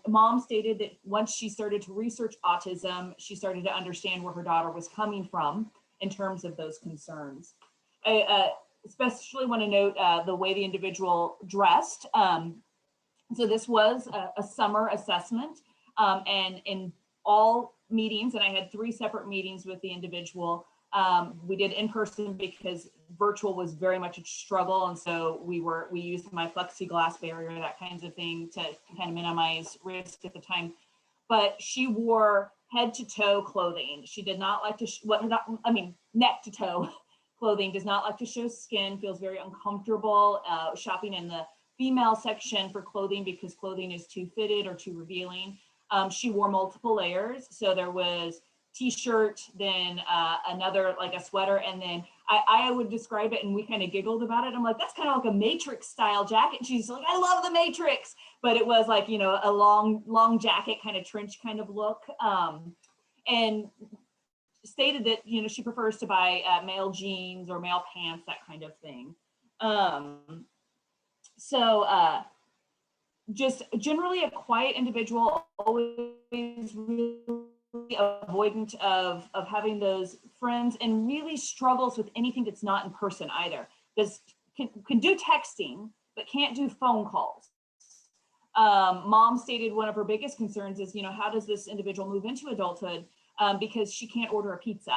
Mom stated that once she started to research autism, she started to understand where her daughter was coming from in terms of those concerns. I especially want to note the way the individual dressed. So this was a summer assessment, and in all meetings, and I had 3 separate meetings with the individual. We did in person because virtual was very much a struggle, and so we used my plexiglass barrier, that kinds of thing, to kind of minimize risk at the time. But she wore head to toe clothing. She did not like to neck to toe clothing. Does not like to show skin. Feels very uncomfortable shopping in the female section for clothing because clothing is too fitted or too revealing. She wore multiple layers, so there was t-shirt, then another like a sweater, and then I would describe it, and we kind of giggled about it. I'm like, that's kind of like a Matrix style jacket. And she's like, I love the Matrix, but it was like, you know, a long jacket, kind of trench kind of look, and stated that, you know, she prefers to buy male jeans or male pants, that kind of thing. Just generally a quiet individual, always really avoidant of having those friends, and really struggles with anything that's not in person either. Can do texting, but can't do phone calls. Mom stated one of her biggest concerns is, you know, how does this individual move into adulthood, because she can't order a pizza.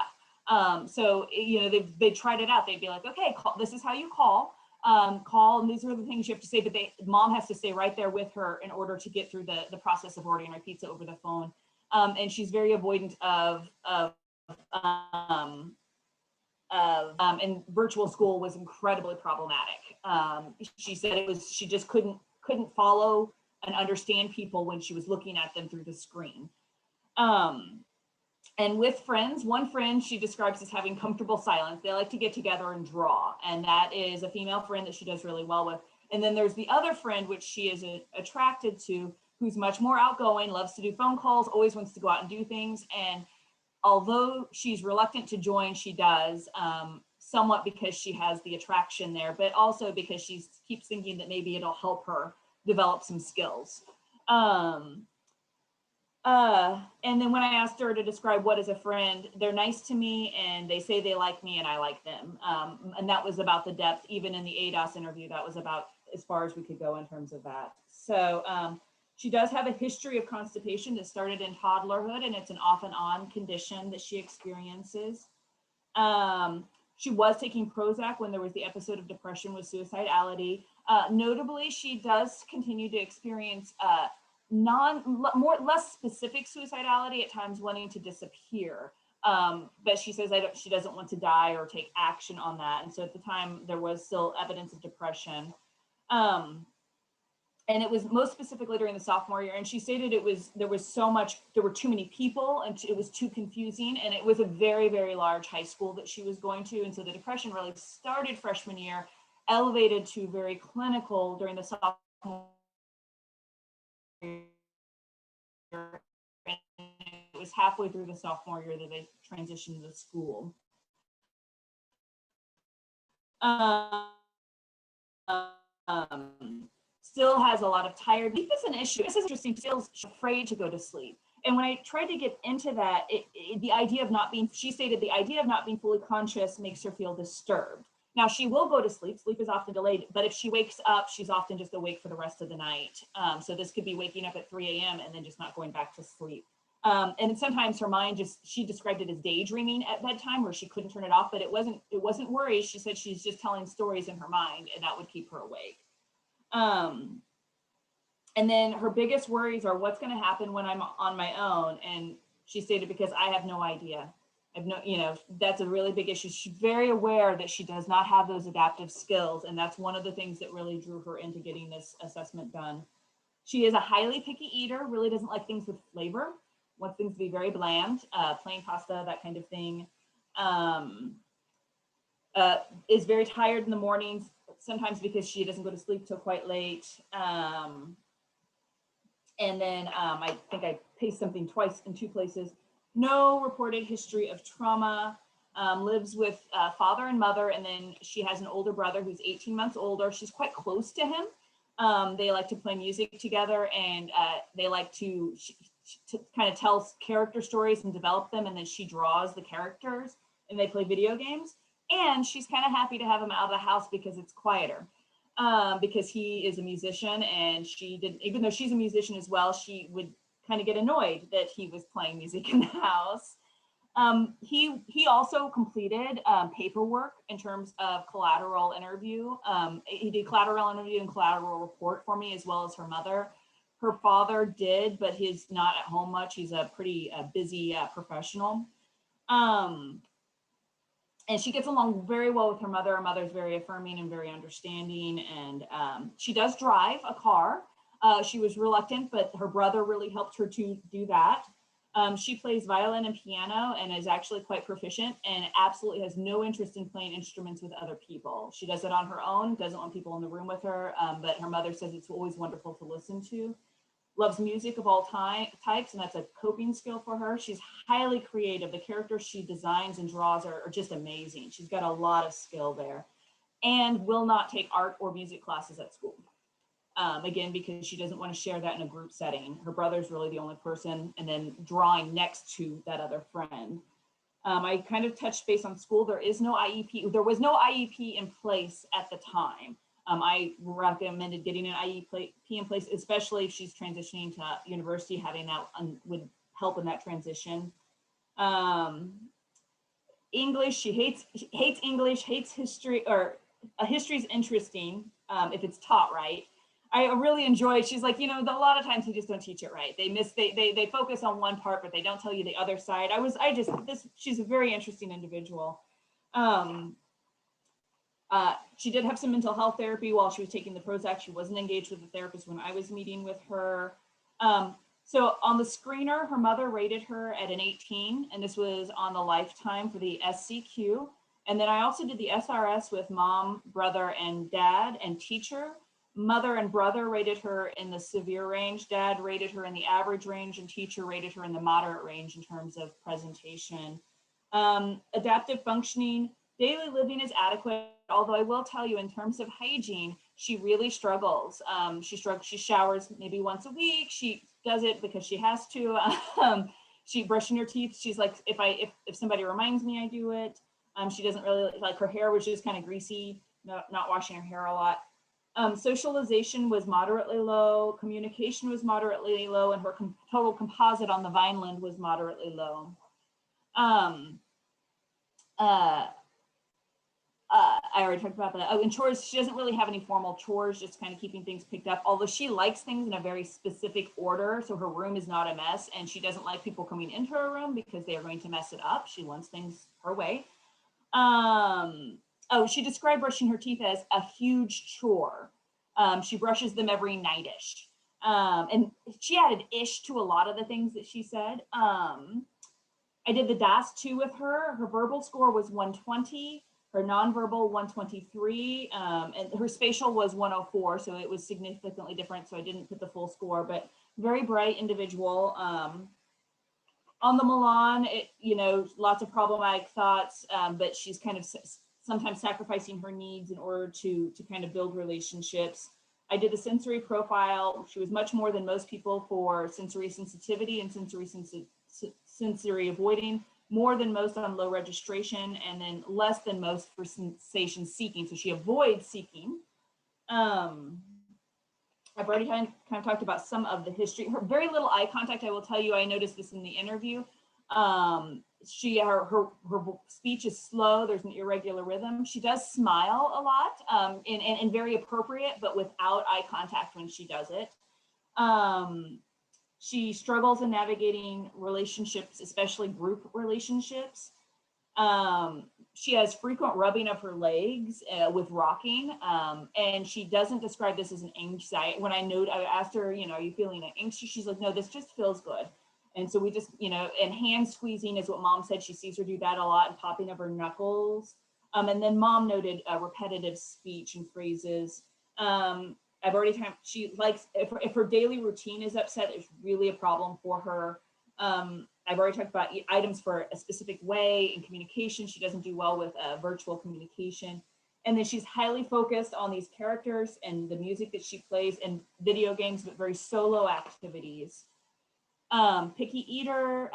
So, you know, they tried it out. They'd be like, okay, this is how you call, and these are the things you have to say, but mom has to stay right there with her in order to get through the process of ordering a pizza over the phone. And she's very avoidant and virtual school was incredibly problematic. She said she just couldn't follow and understand people when she was looking at them through the screen. And with friends, one friend she describes as having comfortable silence. They like to get together and draw, and that is a female friend that she does really well with. And then there's the other friend, which she is attracted to, who's much more outgoing, loves to do phone calls, always wants to go out and do things. And although she's reluctant to join, she does, somewhat because she has the attraction there, but also because she keeps thinking that maybe it'll help her develop some skills. And then when I asked her to describe what is a friend, they're nice to me and they say they like me and I like them. And that was about the depth. Even in the ADOS interview, that was about as far as we could go in terms of that. So she does have a history of constipation that started in toddlerhood, and it's an off and on condition that she experiences. She was taking Prozac when there was the episode of depression with suicidality. Notably, she does continue to experience less specific suicidality, at times wanting to disappear. But she says she doesn't want to die or take action on that. And so at the time there was still evidence of depression. And it was most specifically during the sophomore year. And she stated there were too many people and it was too confusing. And it was a very, very large high school that she was going to. And so the depression really started freshman year, elevated to very clinical during the sophomore year. And it was halfway through the sophomore year that they transitioned to school. Still has a lot of tired. Sleep is an issue. This is interesting. Still afraid to go to sleep. And when I tried to get into that, the idea of not being, she stated the idea of not being fully conscious makes her feel disturbed. Now she will go to sleep. Sleep is often delayed, but if she wakes up, she's often just awake for the rest of the night. So this could be waking up at 3 a.m. and then just not going back to sleep. And sometimes her mind she described it as daydreaming at bedtime where she couldn't turn it off, but it wasn't worry. She said she's just telling stories in her mind and that would keep her awake. And then her biggest worries are what's going to happen when I'm on my own. And she stated, because I have no idea. That's a really big issue. She's very aware that she does not have those adaptive skills. And that's one of the things that really drew her into getting this assessment done. She is a highly picky eater, really doesn't like things with flavor, wants things to be very bland, plain pasta, that kind of thing. Is very tired in the mornings, sometimes because she doesn't go to sleep till quite late. And then I think I pasted something twice in 2 places. No reported history of trauma. Lives with father and mother, and then she has an older brother who's 18 months older. She's quite close to him. They like to play music together, and they like to kind of tell character stories and develop them, and then she draws the characters, and they play video games. And she's kind of happy to have him out of the house because it's quieter, because he is a musician, and she didn't, even though she's a musician as well, she would kind of get annoyed that he was playing music in the house. He also completed paperwork in terms of collateral interview. He did collateral interview and collateral report for me, as well as her mother. Her father did, but he's not at home much. He's a pretty busy professional. And she gets along very well with her mother. Her mother's very affirming and very understanding. And she does drive a car. She was reluctant, but her brother really helped her to do that. She plays violin and piano and is actually quite proficient, and absolutely has no interest in playing instruments with other people. She does it on her own, doesn't want people in the room with her, but her mother says it's always wonderful to listen to. Loves music of all types, and that's a coping skill for her. She's highly creative. The characters she designs and draws are just amazing. She's got a lot of skill there, and will not take art or music classes at school. Again, because she doesn't want to share that in a group setting. Her brother's really the only person, and then drawing next to that other friend. I kind of touched base on school. There is no IEP. There was no IEP in place at the time. I recommended getting an IEP in place, especially if she's transitioning to university. Having that would help in that transition. English, she hates English, hates history, or history is interesting if it's taught right. I really enjoy it. She's like, a lot of times they just don't teach it right. They focus on one part, but they don't tell you the other side. She's a very interesting individual. She did have some mental health therapy while she was taking the Prozac. She wasn't engaged with a therapist when I was meeting with her. So on the screener, her mother rated her at an 18, and this was on the lifetime for the SCQ. And then I also did the SRS with mom, brother, and dad and teacher. Mother and brother rated her in the severe range. Dad rated her in the average range, and teacher rated her in the moderate range in terms of presentation. Adaptive functioning, daily living is adequate, although I will tell you in terms of hygiene, she really struggles. She showers maybe once a week. She does it because she has to. She brushing her teeth. She's like, if somebody reminds me, I do it. She doesn't really like, her hair was just kind of greasy, not washing her hair a lot. Socialization was moderately low, communication was moderately low, and her total composite on the Vineland was moderately low. I already talked about that. Oh, and chores, she doesn't really have any formal chores, just kind of keeping things picked up, although she likes things in a very specific order, so her room is not a mess, and she doesn't like people coming into her room because they are going to mess it up. She wants things her way. Oh, she described brushing her teeth as a huge chore. She brushes them every night-ish. And she added ish to a lot of the things that she said. I did the DAS-2 with her. Her verbal score was 120, her nonverbal 123, and her spatial was 104, so it was significantly different, so I didn't put the full score, but very bright individual. On the Milan, lots of problematic thoughts, but she's kind of sometimes sacrificing her needs in order to kind of build relationships. I did the sensory profile. She was much more than most people for sensory sensitivity and sensory avoiding, more than most on low registration, and then less than most for sensation seeking. So she avoids seeking. I've already kind of talked about some of the history. Her very little eye contact, I will tell you, I noticed this in the interview. Her speech is slow. There's an irregular rhythm. She does smile a lot and very appropriate, but without eye contact when she does it. She struggles in navigating relationships, especially group relationships. She has frequent rubbing of her legs with rocking, and she doesn't describe this as an anxiety. When I asked her, you know, are you feeling anxious? She's like, no, this just feels good. And so we just, you know, and hand squeezing is what mom said. She sees her do that a lot, and popping of her knuckles. And then mom noted repetitive speech and phrases. I've already time. She likes if her daily routine is upset, it's really a problem for her. I've already talked about items for a specific way in communication. She doesn't do well with virtual communication. And then she's highly focused on these characters and the music that she plays and video games, but very solo activities. Picky eater.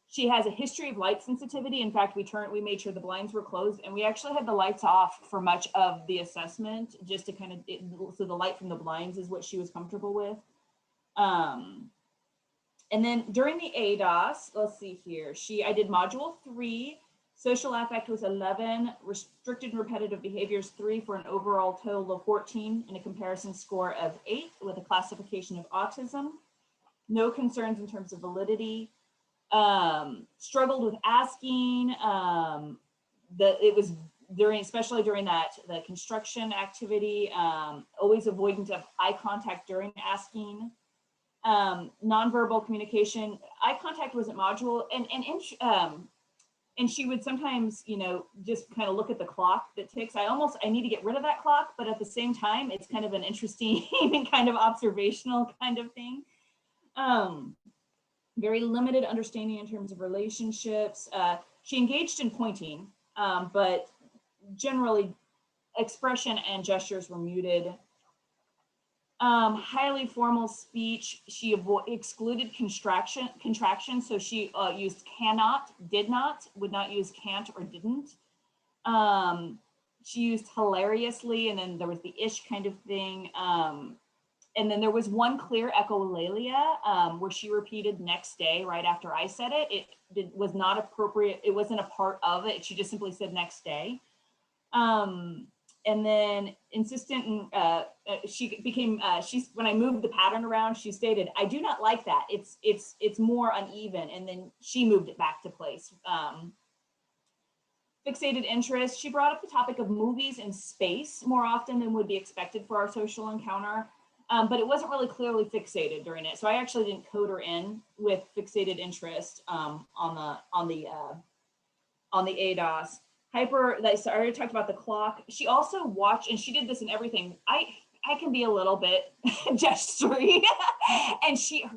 She has a history of light sensitivity. In fact, we made sure the blinds were closed, and we actually had the lights off for much of the assessment, just to kind of, so the light from the blinds is what she was comfortable with. And then during the ADOS, let's see here, I did module 3, social affect was 11, restricted and repetitive behaviors 3, for an overall total of 14 and a comparison score of 8 with a classification of autism. No concerns in terms of validity. Struggled with asking. It was especially during the construction activity, always avoidant of eye contact during asking. Nonverbal communication. Eye contact wasn't module, and she would sometimes, you know, just kind of look at the clock that ticks. I need to get rid of that clock, but at the same time, it's kind of an interesting kind of observational kind of thing. Very limited understanding in terms of relationships. She engaged in pointing, but generally expression and gestures were muted. Highly formal speech. She excluded contraction. So she used cannot, did not, would not use can't or didn't. She used hilariously, and then there was the ish kind of thing. And then there was one clear echolalia where she repeated next day right after I said it. It was not appropriate. It wasn't a part of it. She just simply said next day. And then insistent, and she became, when I moved the pattern around, she stated, I do not like that. It's more uneven. And then she moved it back to place. Fixated interest. She brought up the topic of movies and space more often than would be expected for our social encounter. But it wasn't really clearly fixated during it. So I actually didn't code her in with fixated interest on the ADOS. I already talked about the clock. She also watched, and she did this in everything. I can be a little bit gestury, and she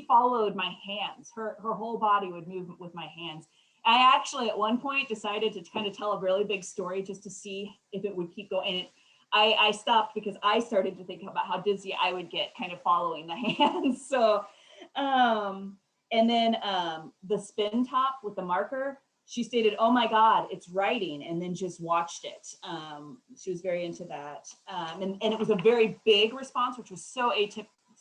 followed my hands. Her whole body would move with my hands. I actually at one point decided to kind of tell a really big story just to see if it would keep going. And I stopped because I started to think about how dizzy I would get kind of following the hands. So, and then the spin top with the marker, she stated, oh my God, it's writing, and then just watched it. She was very into that. And it was a very big response, which was so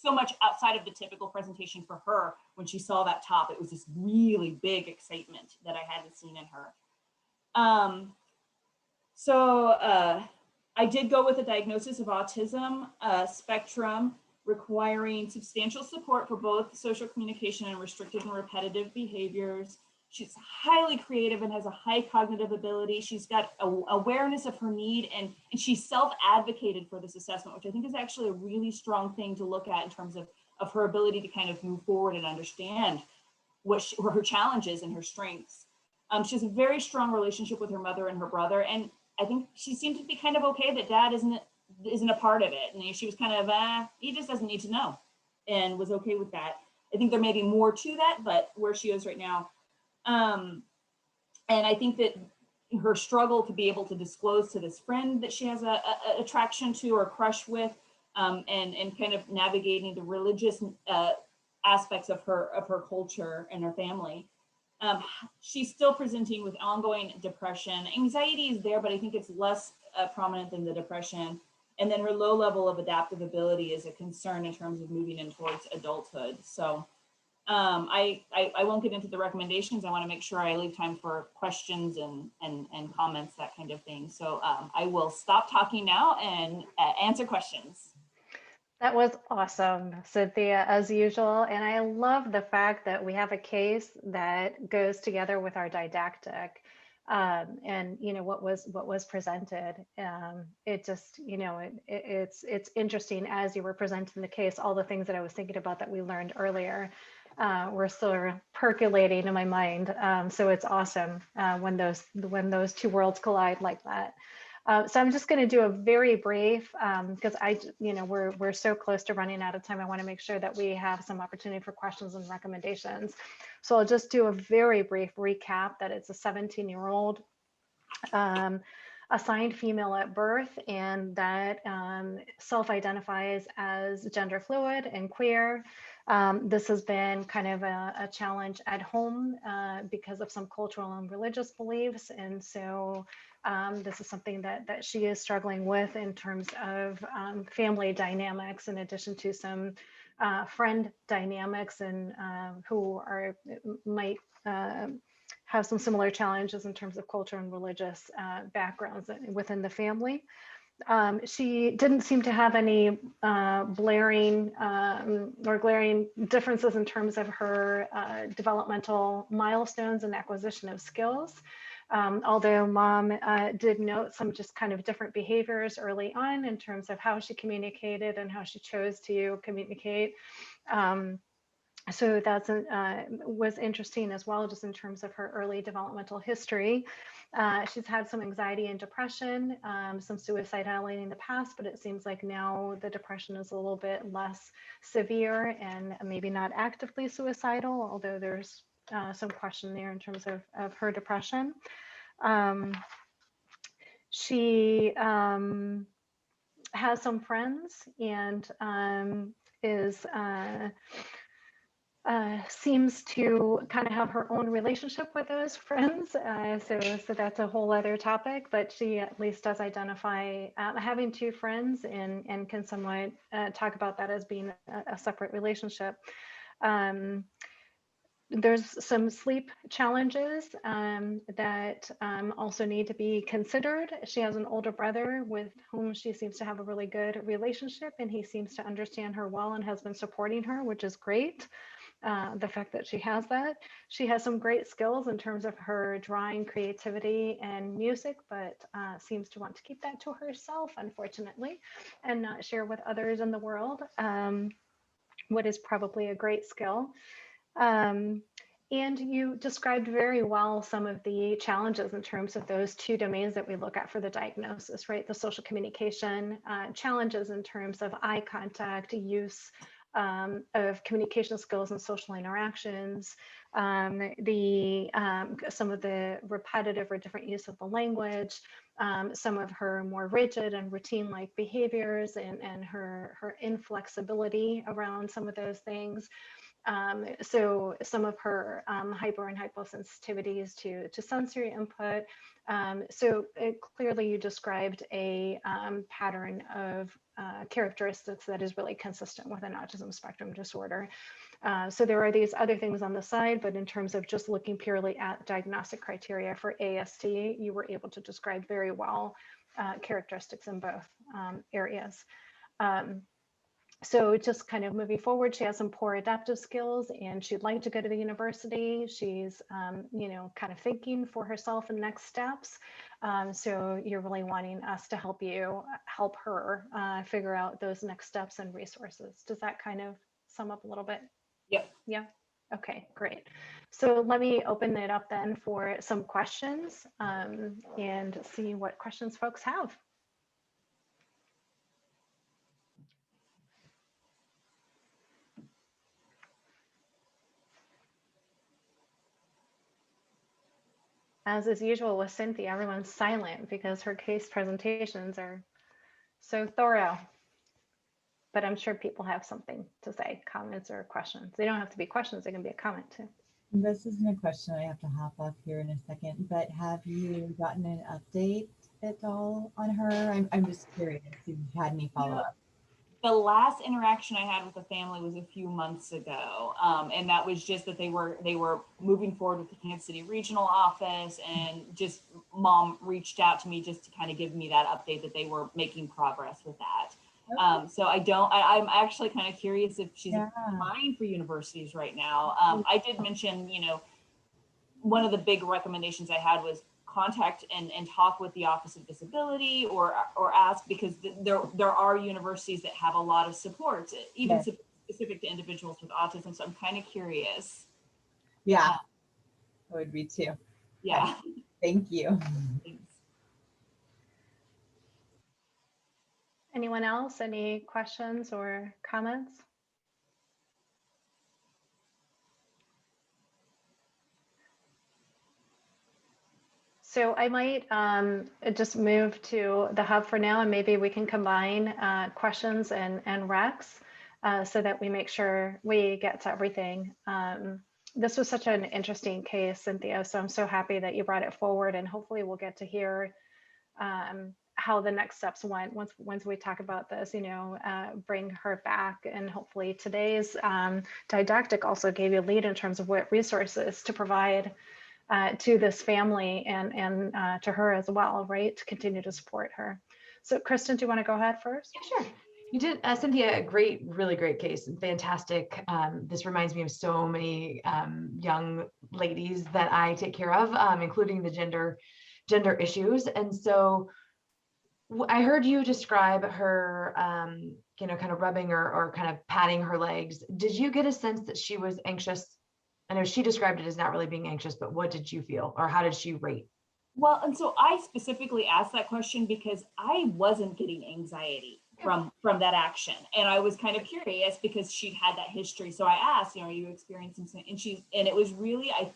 much outside of the typical presentation for her. When she saw that top, it was this really big excitement that I hadn't seen in her. I did go with a diagnosis of autism spectrum requiring substantial support for both social communication and restrictive and repetitive behaviors. She's highly creative and has a high cognitive ability. She's got awareness of her need, and she self-advocated for this assessment, which I think is actually a really strong thing to look at in terms of her ability to kind of move forward and understand what her challenges and her strengths. She has a very strong relationship with her mother and her brother, and I think she seemed to be kind of okay that dad isn't a part of it. And she was kind of, he just doesn't need to know, and was okay with that. I think there may be more to that, but where she is right now. And I think that her struggle to be able to disclose to this friend that she has a attraction to or crush with, and kind of navigating the religious aspects of her culture and her family. She's still presenting with ongoing depression. Anxiety is there, but I think it's less prominent than the depression. And then her low level of adaptive ability is a concern in terms of moving in towards adulthood. So I won't get into the recommendations. I want to make sure I leave time for questions and comments, that kind of thing. So I will stop talking now and answer questions. That was awesome, Cynthia, as usual. And I love the fact that we have a case that goes together with our didactic. and what was presented. It just, it's interesting as you were presenting the case, all the things that I was thinking about that we learned earlier were still percolating in my mind. So it's awesome when those two worlds collide like that. So I'm just going to do a very brief, because we're so close to running out of time. I want to make sure that we have some opportunity for questions and recommendations. So I'll just do a very brief recap that it's a 17-year-old assigned female at birth, and that self-identifies as gender fluid and queer. This has been kind of a challenge at home because of some cultural and religious beliefs. And so this is something that she is struggling with in terms of family dynamics, in addition to some friend dynamics, and who might have some similar challenges in terms of culture and religious backgrounds within the family. She didn't seem to have any glaring differences in terms of her developmental milestones and acquisition of skills. Although mom did note some just kind of different behaviors early on in terms of how she communicated and how she chose to communicate. So that's was interesting as well, just in terms of her early developmental history. She's had some anxiety and depression, some suicidality in the past, but it seems like now the depression is a little bit less severe and maybe not actively suicidal, although there's some question there in terms of her depression. She has some friends and seems to kind of have her own relationship with those friends. So that's a whole other topic, but she at least does identify having two friends and can somewhat talk about that as being a separate relationship. There's some sleep challenges that also need to be considered. She has an older brother with whom she seems to have a really good relationship, and he seems to understand her well and has been supporting her, which is great. The fact that she has that. She has some great skills in terms of her drawing, creativity, and music, but seems to want to keep that to herself, unfortunately, and not share with others in the world, what is probably a great skill. And you described very well some of the challenges in terms of those two domains that we look at for the diagnosis, right? The social communication challenges in terms of eye contact, use of communication skills and social interactions, some of the repetitive or different use of the language, some of her more rigid and routine-like behaviors, and her inflexibility around some of those things. So some of her hyper and hyposensitivities to sensory input. So clearly you described a pattern of characteristics that is really consistent with an autism spectrum disorder. So there are these other things on the side, but in terms of just looking purely at diagnostic criteria for ASD, you were able to describe very well characteristics in both areas. So just kind of moving forward, she has some poor adaptive skills and she'd like to go to the university. She's, kind of thinking for herself and next steps. So you're really wanting us to help her figure out those next steps and resources. Does that kind of sum up a little bit? Yep. Yeah. Okay, great. So let me open it up then for some questions and see what questions folks have. As is usual with Cynthia, everyone's silent because her case presentations are so thorough. But I'm sure people have something to say, comments or questions. They don't have to be questions, they can be a comment too. This isn't a question, I have to hop off here in a second, but have you gotten an update at all on her? I'm just curious if you've had any follow-up. The last interaction I had with the family was a few months ago, and that was just that they were moving forward with the Kansas City regional office, and just mom reached out to me just to kind of give me that update that they were making progress with that. Okay. So I'm actually kind of curious if she's applying for universities right now. I did mention, one of the big recommendations I had was contact and talk with the Office of Disability or ask, because there are universities that have a lot of support, even specific to individuals with autism. So I'm kind of curious. Yeah, I would be too. Yeah. Thank you. Thanks. Anyone else? Any questions or comments? So I might just move to the hub for now, and maybe we can combine questions and recs so that we make sure we get to everything. This was such an interesting case, Cynthia, so I'm so happy that you brought it forward, and hopefully we'll get to hear how the next steps went once we talk about this, bring her back. And hopefully today's didactic also gave you a lead in terms of what resources to provide to this family and to her as well, right? To continue to support her. So Kristen, do you want to go ahead first? Yeah, sure. You did, Cynthia, really great case and fantastic. This reminds me of so many young ladies that I take care of, including the gender issues. And so I heard you describe her, kind of rubbing or kind of patting her legs. Did you get a sense that she was anxious? I know she described it as not really being anxious, but what did you feel, or how did she rate? Well, and so I specifically asked that question because I wasn't getting anxiety from that action. And I was kind of curious because she'd had that history. So I asked, are you experiencing something? And it was really, I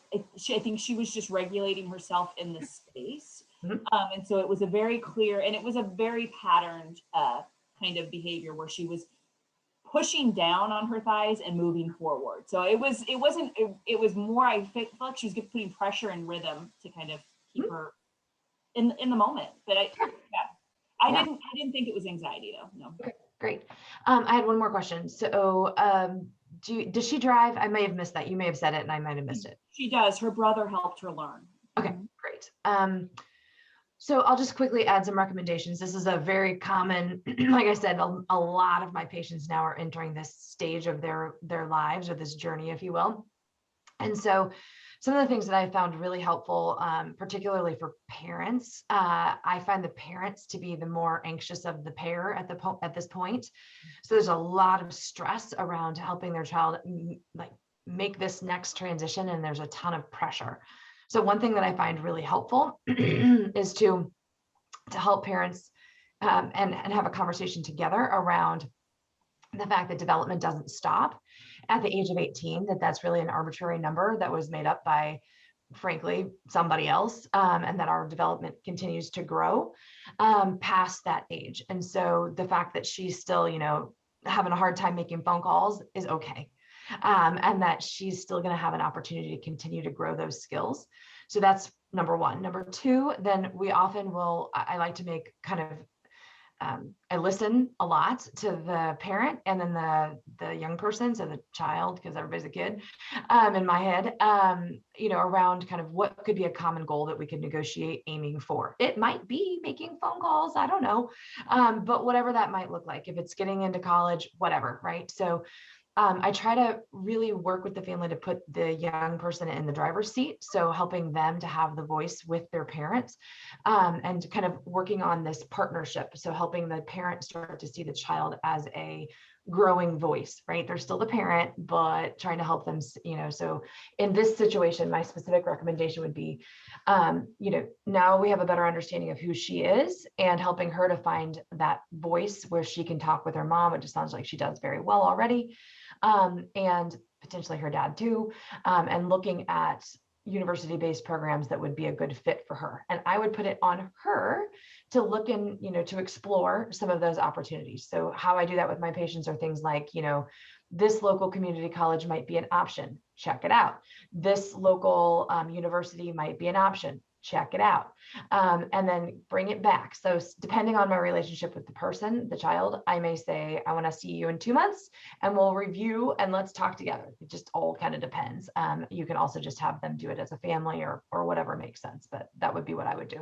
think she was just regulating herself in the space. And so it was a very clear, and it was a very patterned kind of behavior where she was pushing down on her thighs and moving forward. So it was more, I felt like she was putting pressure and rhythm to kind of keep her in the moment. But I didn't think it was anxiety though. No. Okay, great. I had one more question. So does she drive? I may have missed that. You may have said it and I might have missed it. She does. Her brother helped her learn. Okay, great. So I'll just quickly add some recommendations. This is a very common, like I said, a lot of my patients now are entering this stage of their lives, or this journey, if you will. And so some of the things that I found really helpful, particularly for parents, I find the parents to be the more anxious of the pair at this point. So there's a lot of stress around helping their child make this next transition, and there's a ton of pressure. So one thing that I find really helpful is to help parents and have a conversation together around the fact that development doesn't stop at the age of 18, that's really an arbitrary number that was made up by, frankly, somebody else, and that our development continues to grow past that age. And so the fact that she's still, having a hard time making phone calls is okay. And that she's still going to have an opportunity to continue to grow those skills. So that's number one. Number two, then we often will, I like to make kind of, I listen a lot to the parent and then the young person, so the child, because everybody's a kid in my head, around kind of what could be a common goal that we could negotiate aiming for. It might be making phone calls, I don't know, but whatever that might look like, if it's getting into college, whatever, right? So I try to really work with the family to put the young person in the driver's seat. So helping them to have the voice with their parents and kind of working on this partnership. So helping the parent start to see the child as a growing voice, right? They're still the parent, but trying to help them, so in this situation, my specific recommendation would be, now we have a better understanding of who she is and helping her to find that voice where she can talk with her mom, which sounds like she does very well already. And potentially her dad too, and looking at university-based programs that would be a good fit for her. And I would put it on her to look in, to explore some of those opportunities. So how I do that with my patients are things like, this local community college might be an option, check it out. This local university might be an option, check it out. And then bring it back. So depending on my relationship with the person, the child, I may say, I want to see you in 2 months and we'll review and let's talk together. It just all kind of depends. You can also just have them do it as a family or whatever makes sense, but that would be what I would do.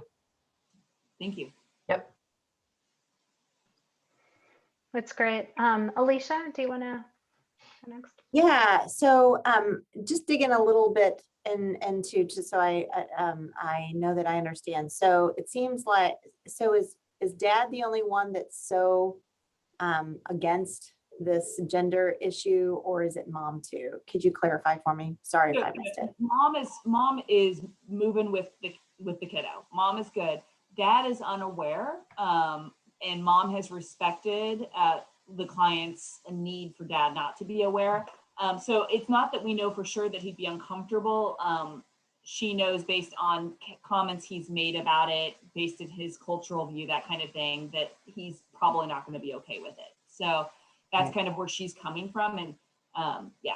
Thank you. Yep. That's great. Alicia, do you want to go next? Yeah, so just digging a little bit and to just so I know that I understand. So it seems like, so is dad the only one that's so against this gender issue, or is it mom too? Could you clarify for me? Sorry if I missed it. Mom is moving with the kiddo. Mom is good. Dad is unaware, and mom has respected the client's need for dad not to be aware. So it's not that we know for sure that he'd be uncomfortable. She knows based on comments he's made about it, based on his cultural view, that kind of thing, that he's probably not going to be okay with it. So that's kind of where she's coming from. And yeah.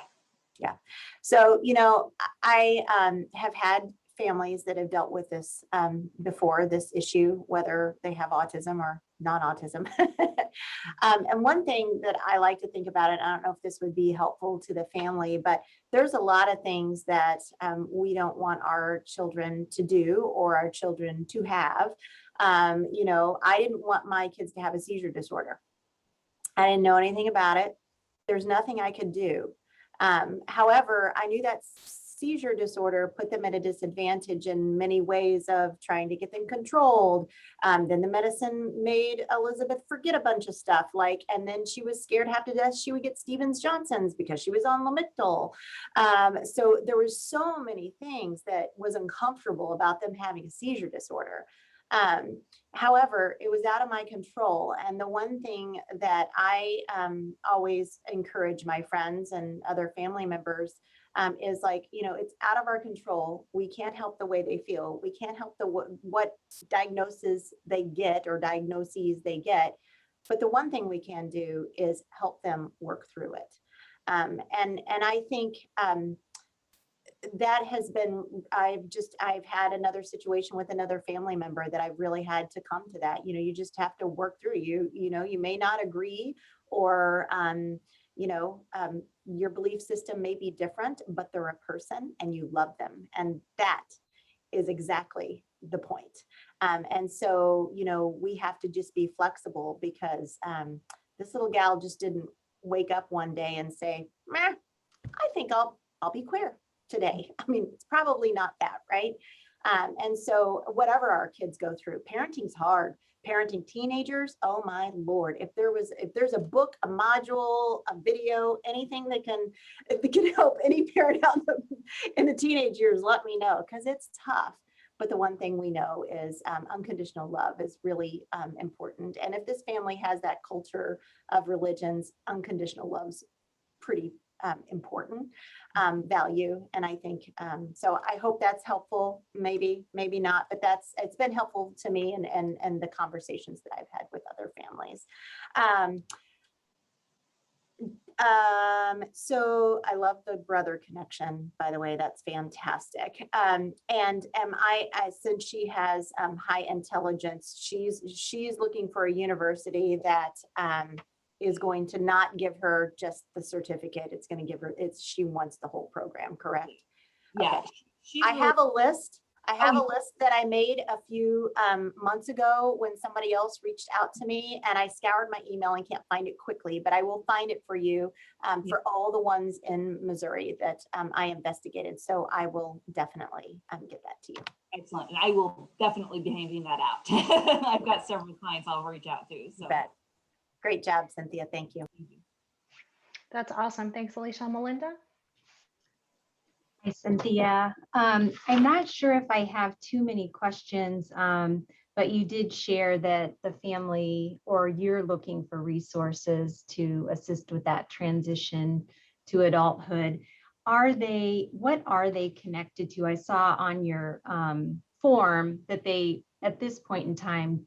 Yeah. So, you know, I have had families that have dealt with this before, this issue, whether they have autism or non-autism. And one thing that I like to think about it, I don't know if this would be helpful to the family, but there's a lot of things that we don't want our children to do or our children to have. You know, I didn't want my kids to have a seizure disorder. I didn't know anything about it. There's nothing I could do. However, I knew that seizure disorder put them at a disadvantage in many ways of trying to get them controlled. Then the medicine made Elizabeth forget a bunch of stuff, and then she was scared half to death she would get Stevens-Johnson's because she was on Lamictal. So there was so many things that was uncomfortable about them having a seizure disorder. However, it was out of my control. And the one thing that I always encourage my friends and other family members is it's out of our control. We can't help the way they feel. We can't help what diagnoses they get or diagnoses they get. But the one thing we can do is help them work through it. And I think that has been, I've had another situation with another family member that I've really had to come to that. You know, you just have to work through. You may not agree, or your belief system may be different, but they're a person and you love them. And that is exactly the point. And so, we have to just be flexible, because this little gal just didn't wake up one day and say, meh, I think I'll be queer today. I mean, it's probably not that, right? And so whatever our kids go through, parenting's hard. Parenting teenagers, oh my Lord, if there's a book, a module, a video, anything that can help any parent out in the teenage years, let me know, because it's tough. But the one thing we know is unconditional love is really important. And if this family has that culture of religions, unconditional love's pretty important value. And I think, so I hope that's helpful, maybe not, but it's been helpful to me and the conversations that I've had with other families. So I love the brother connection, by the way, that's fantastic. And since she has high intelligence, she's looking for a university that is going to not give her just the certificate. It's going to give her, she wants the whole program, correct? Yeah. Okay. I have a list. A list that I made a few months ago when somebody else reached out to me, and I scoured my email and can't find it quickly, but I will find it for you for all the ones in Missouri that I investigated. So I will definitely get that to you. Excellent. And I will definitely be handing that out. I've got several clients I'll reach out to. So. Bet. Great job, Cynthia. Thank you. That's awesome. Thanks, Alicia. Melinda? Hi, Cynthia. I'm not sure if I have too many questions, but you did share that the family, or you're looking for resources to assist with that transition to adulthood. What are they connected to? I saw on your form that they, at this point in time,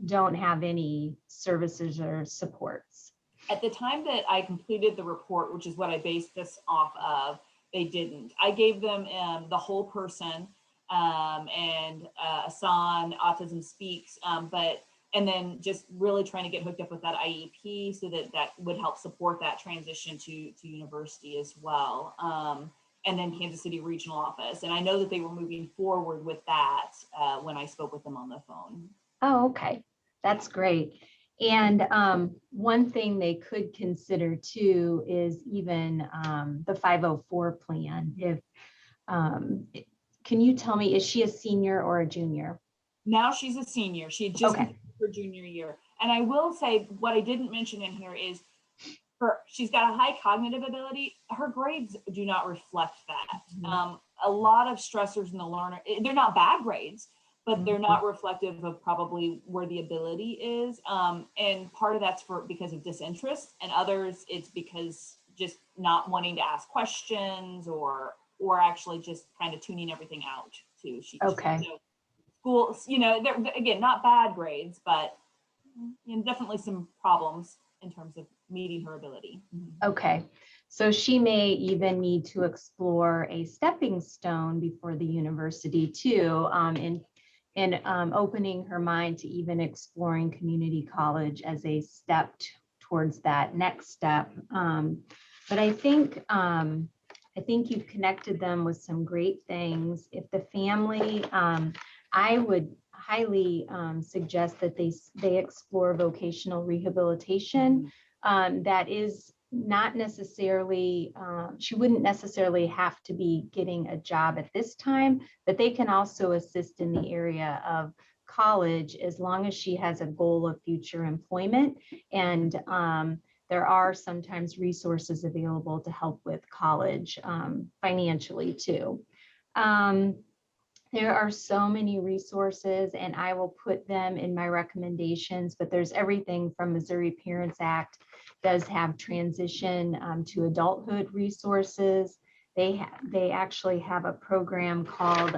don't have any services or supports. At the time that I completed the report, which is what I based this off of, they didn't. I gave them the whole person and Asan, Autism Speaks, and then just really trying to get hooked up with that IEP so that would help support that transition to university as well. And then Kansas City Regional Office. And I know that they were moving forward with that when I spoke with them on the phone. Oh, okay. That's great. And one thing they could consider too is even the 504 plan. If Can you tell me, is she a senior or a junior? Now she's a senior. She had just Okay. completed her junior year. And I will say what I didn't mention in here is she's got a high cognitive ability. Her grades do not reflect that. Mm-hmm. A lot of stressors in the learner, they're not bad grades, but they're Mm-hmm. not reflective of probably where the ability is. And part of that's because of disinterest, and others it's because just not wanting to ask questions or actually just kind of tuning everything out too. Okay. So schools, they're again not bad grades, but definitely some problems in terms of meeting her ability. Okay, so she may even need to explore a stepping stone before the university too, in opening her mind to even exploring community college as a step towards that next step. But I think you've connected them with some great things. If the family, I would highly suggest that they explore vocational rehabilitation. That is not necessarily, she wouldn't necessarily have to be getting a job at this time, but they can also assist in the area of college as long as she has a goal of future employment. And there are sometimes resources available to help with college financially too. There are so many resources, and I will put them in my recommendations, but there's everything from Missouri Parents Act does have transition to adulthood resources. They actually have a program called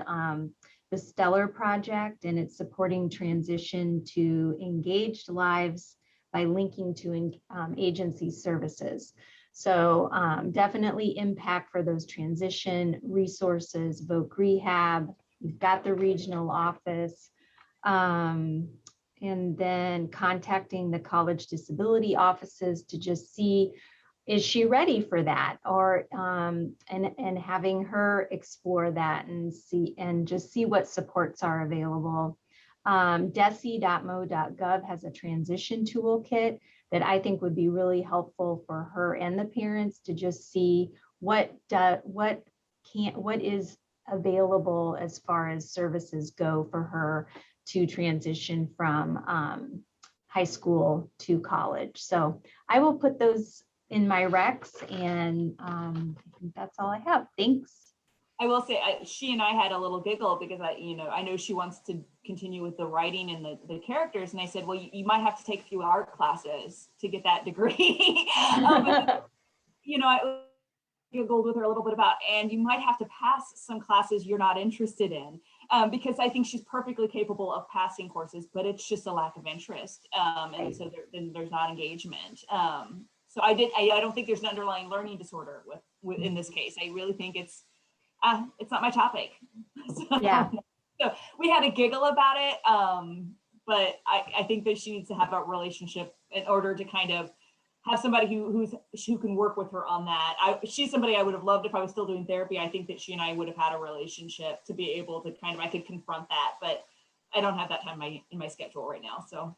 the Stellar Project, and it's supporting transition to engaged lives by linking to agency services. So definitely impact for those transition resources, Voc Rehab. We've got the regional office, and then contacting the college disability offices to just see, is she ready for that? Or and having her explore that and just see what supports are available. desi.mo.gov has a transition toolkit that I think would be really helpful for her and the parents to just see what is available as far as services go for her to transition from high school to college. So I will put those in my recs, and I think that's all I have. Thanks. I will say she and I had a little giggle because I know she wants to continue with the writing and the characters, and I said, well, you might have to take a few art classes to get that degree. I giggled with her a little bit about, and you might have to pass some classes you're not interested in, because I think she's perfectly capable of passing courses, but it's just a lack of interest, and so then there's not engagement. So I don't think there's an underlying learning disorder with in this case. I really think it's not my topic. Yeah. So we had a giggle about it, but I think that she needs to have a relationship in order to kind of have somebody who can work with her on that. She's somebody I would have loved if I was still doing therapy. I think that she and I would have had a relationship to be able to I could confront that, but I don't have that time in my schedule right now. So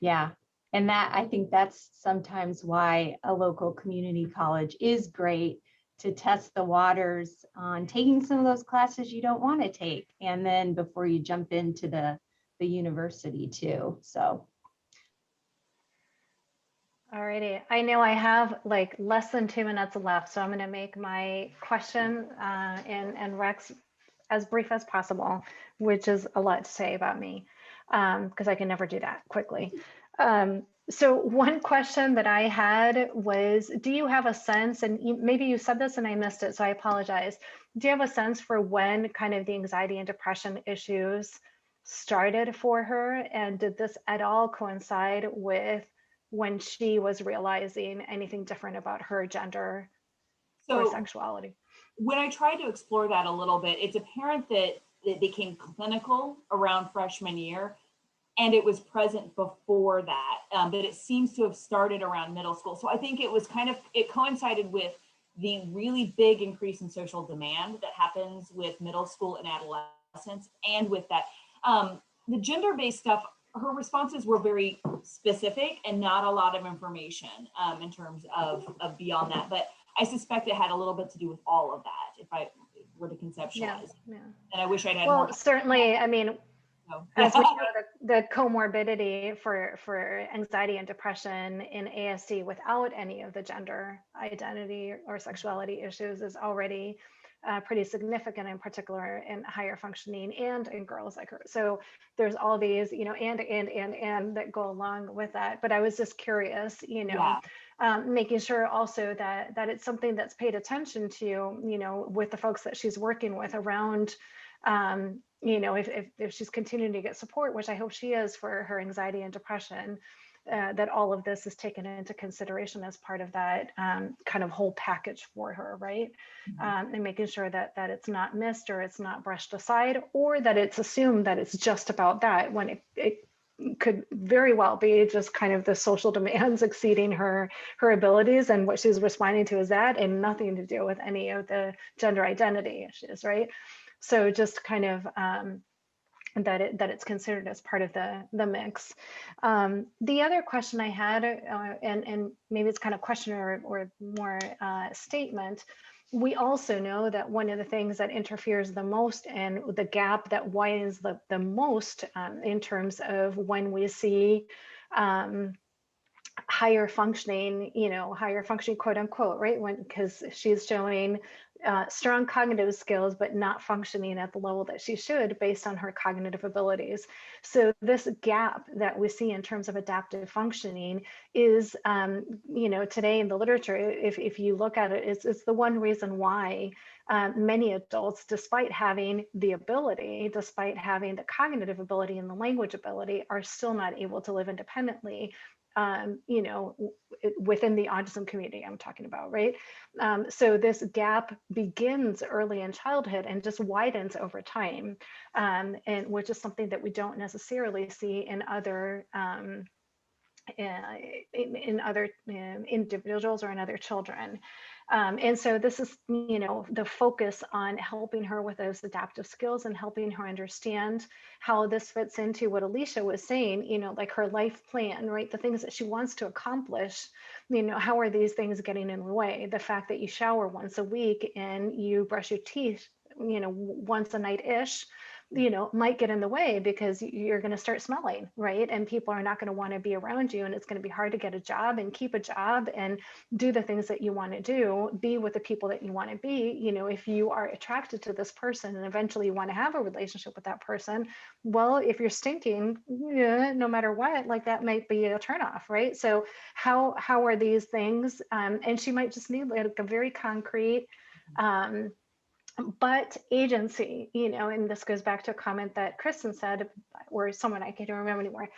yeah. And I think that's sometimes why a local community college is great, to test the waters on taking some of those classes you don't want to take, and then before you jump into the university too. So. All righty. I know I have like less than 2 minutes left, so I'm going to make my question and Rex as brief as possible, which is a lot to say about me, because I can never do that quickly. So one question that I had was, do you have a sense, and maybe you said this and I missed it, so I apologize. Do you have a sense for when kind of the anxiety and depression issues started for her? And did this at all coincide with when she was realizing anything different about her gender or sexuality? When I tried to explore that a little bit, it's apparent that it became clinical around freshman year, and it was present before that, but it seems to have started around middle school. So I think it coincided with the really big increase in social demand that happens with middle school and adolescence, and with that, the gender-based stuff, her responses were very specific and not a lot of information in terms of beyond that. But I suspect it had a little bit to do with all of that, if I were to conceptualize. Yeah. And I wish I'd had more. Well, certainly, I mean, So, as we know, the comorbidity for anxiety and depression in ASD without any of the gender identity or sexuality issues is already pretty significant, in particular in higher functioning and in girls like her. So there's all these, you know, and that go along with that. But I was just curious, you know, making sure also that it's something that's paid attention to, you know, with the folks that she's working with around, you know, if she's continuing to get support, which I hope she is for her anxiety and depression, that all of this is taken into consideration as part of that kind of whole package for her, right? And making sure that it's not missed or it's not brushed aside, or that it's assumed that it's just about that, when it could very well be just kind of the social demands exceeding her abilities, and what she's responding to is that, and nothing to do with any of the gender identity issues, right? So just kind of that it's considered as part of the mix. The other question I had, and maybe it's kind of question or more statement, we also know that one of the things that interferes the most and the gap that widens the most in terms of when we see higher functioning, you know, higher functioning, quote unquote, right? Because she's showing strong cognitive skills, but not functioning at the level that she should based on her cognitive abilities. So this gap that we see in terms of adaptive functioning is, you know, today in the literature, if you look at it, it's the one reason why many adults, despite having the ability, despite having the cognitive ability and the language ability, are still not able to live independently. You know, within the autism community I'm talking about, right? So this gap begins early in childhood and just widens over time, and which is something that we don't necessarily see in other individuals or in other children. And so this is, you know, the focus on helping her with those adaptive skills and helping her understand how this fits into what Alicia was saying, you know, like her life plan, right? The things that she wants to accomplish, you know, how are these things getting in the way? The fact that you shower once a week and you brush your teeth, you know, once a night-ish, you know, might get in the way because you're going to start smelling, right? And people are not going to want to be around you, and it's going to be hard to get a job and keep a job and do the things that you want to do, be with the people that you want to be. You know, if you are attracted to this person and eventually you want to have a relationship with that person, well, if you're stinking, yeah, no matter what, like that might be a turnoff, right? So how are these things? And she might just need like a very concrete, but agency, you know, and this goes back to a comment that Kristen said, or someone I can't remember anymore,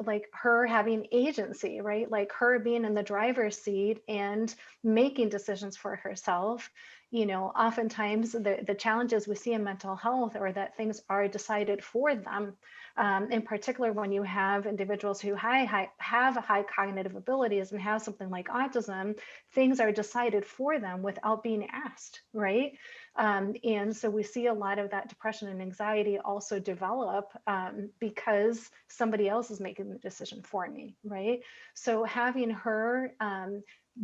like her having agency, right? Like her being in the driver's seat and making decisions for herself. You know, oftentimes the challenges we see in mental health are that things are decided for them. In particular, when you have individuals who have high cognitive abilities and have something like autism, things are decided for them without being asked, right? And so we see a lot of that depression and anxiety also develop because somebody else is making the decision for me, right? So having her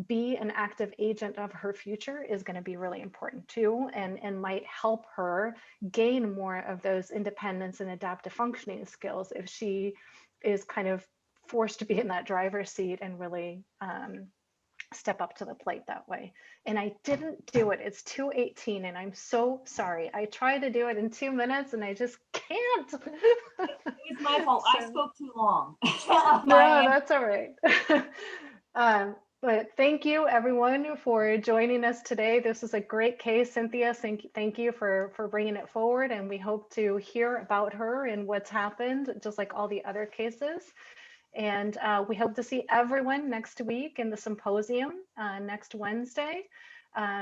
be an active agent of her future is going to be really important too, and might help her gain more of those independence and adaptive functioning skills if she is kind of forced to be in that driver's seat and really step up to the plate that way. And I didn't do it. It's 2:18 and I'm so sorry. I tried to do it in 2 minutes and I just can't. It's my fault. I spoke too long. No, that's all right. But thank you everyone for joining us today. This is a great case, Cynthia. Thank you for bringing it forward, and we hope to hear about her and what's happened, just like all the other cases. And we hope to see everyone next week in the symposium next Wednesday.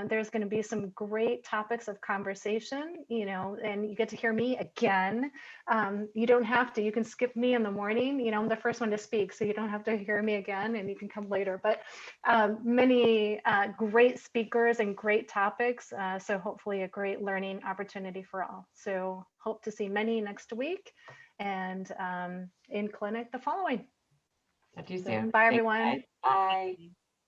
There's going to be some great topics of conversation, you know, and you get to hear me again. You don't have to, you can skip me in the morning. You know, I'm the first one to speak, so you don't have to hear me again and you can come later. But many great speakers and great topics. So hopefully a great learning opportunity for all. So hope to see many next week and in clinic the following. Talk to you soon. Bye, everyone. Thanks, bye.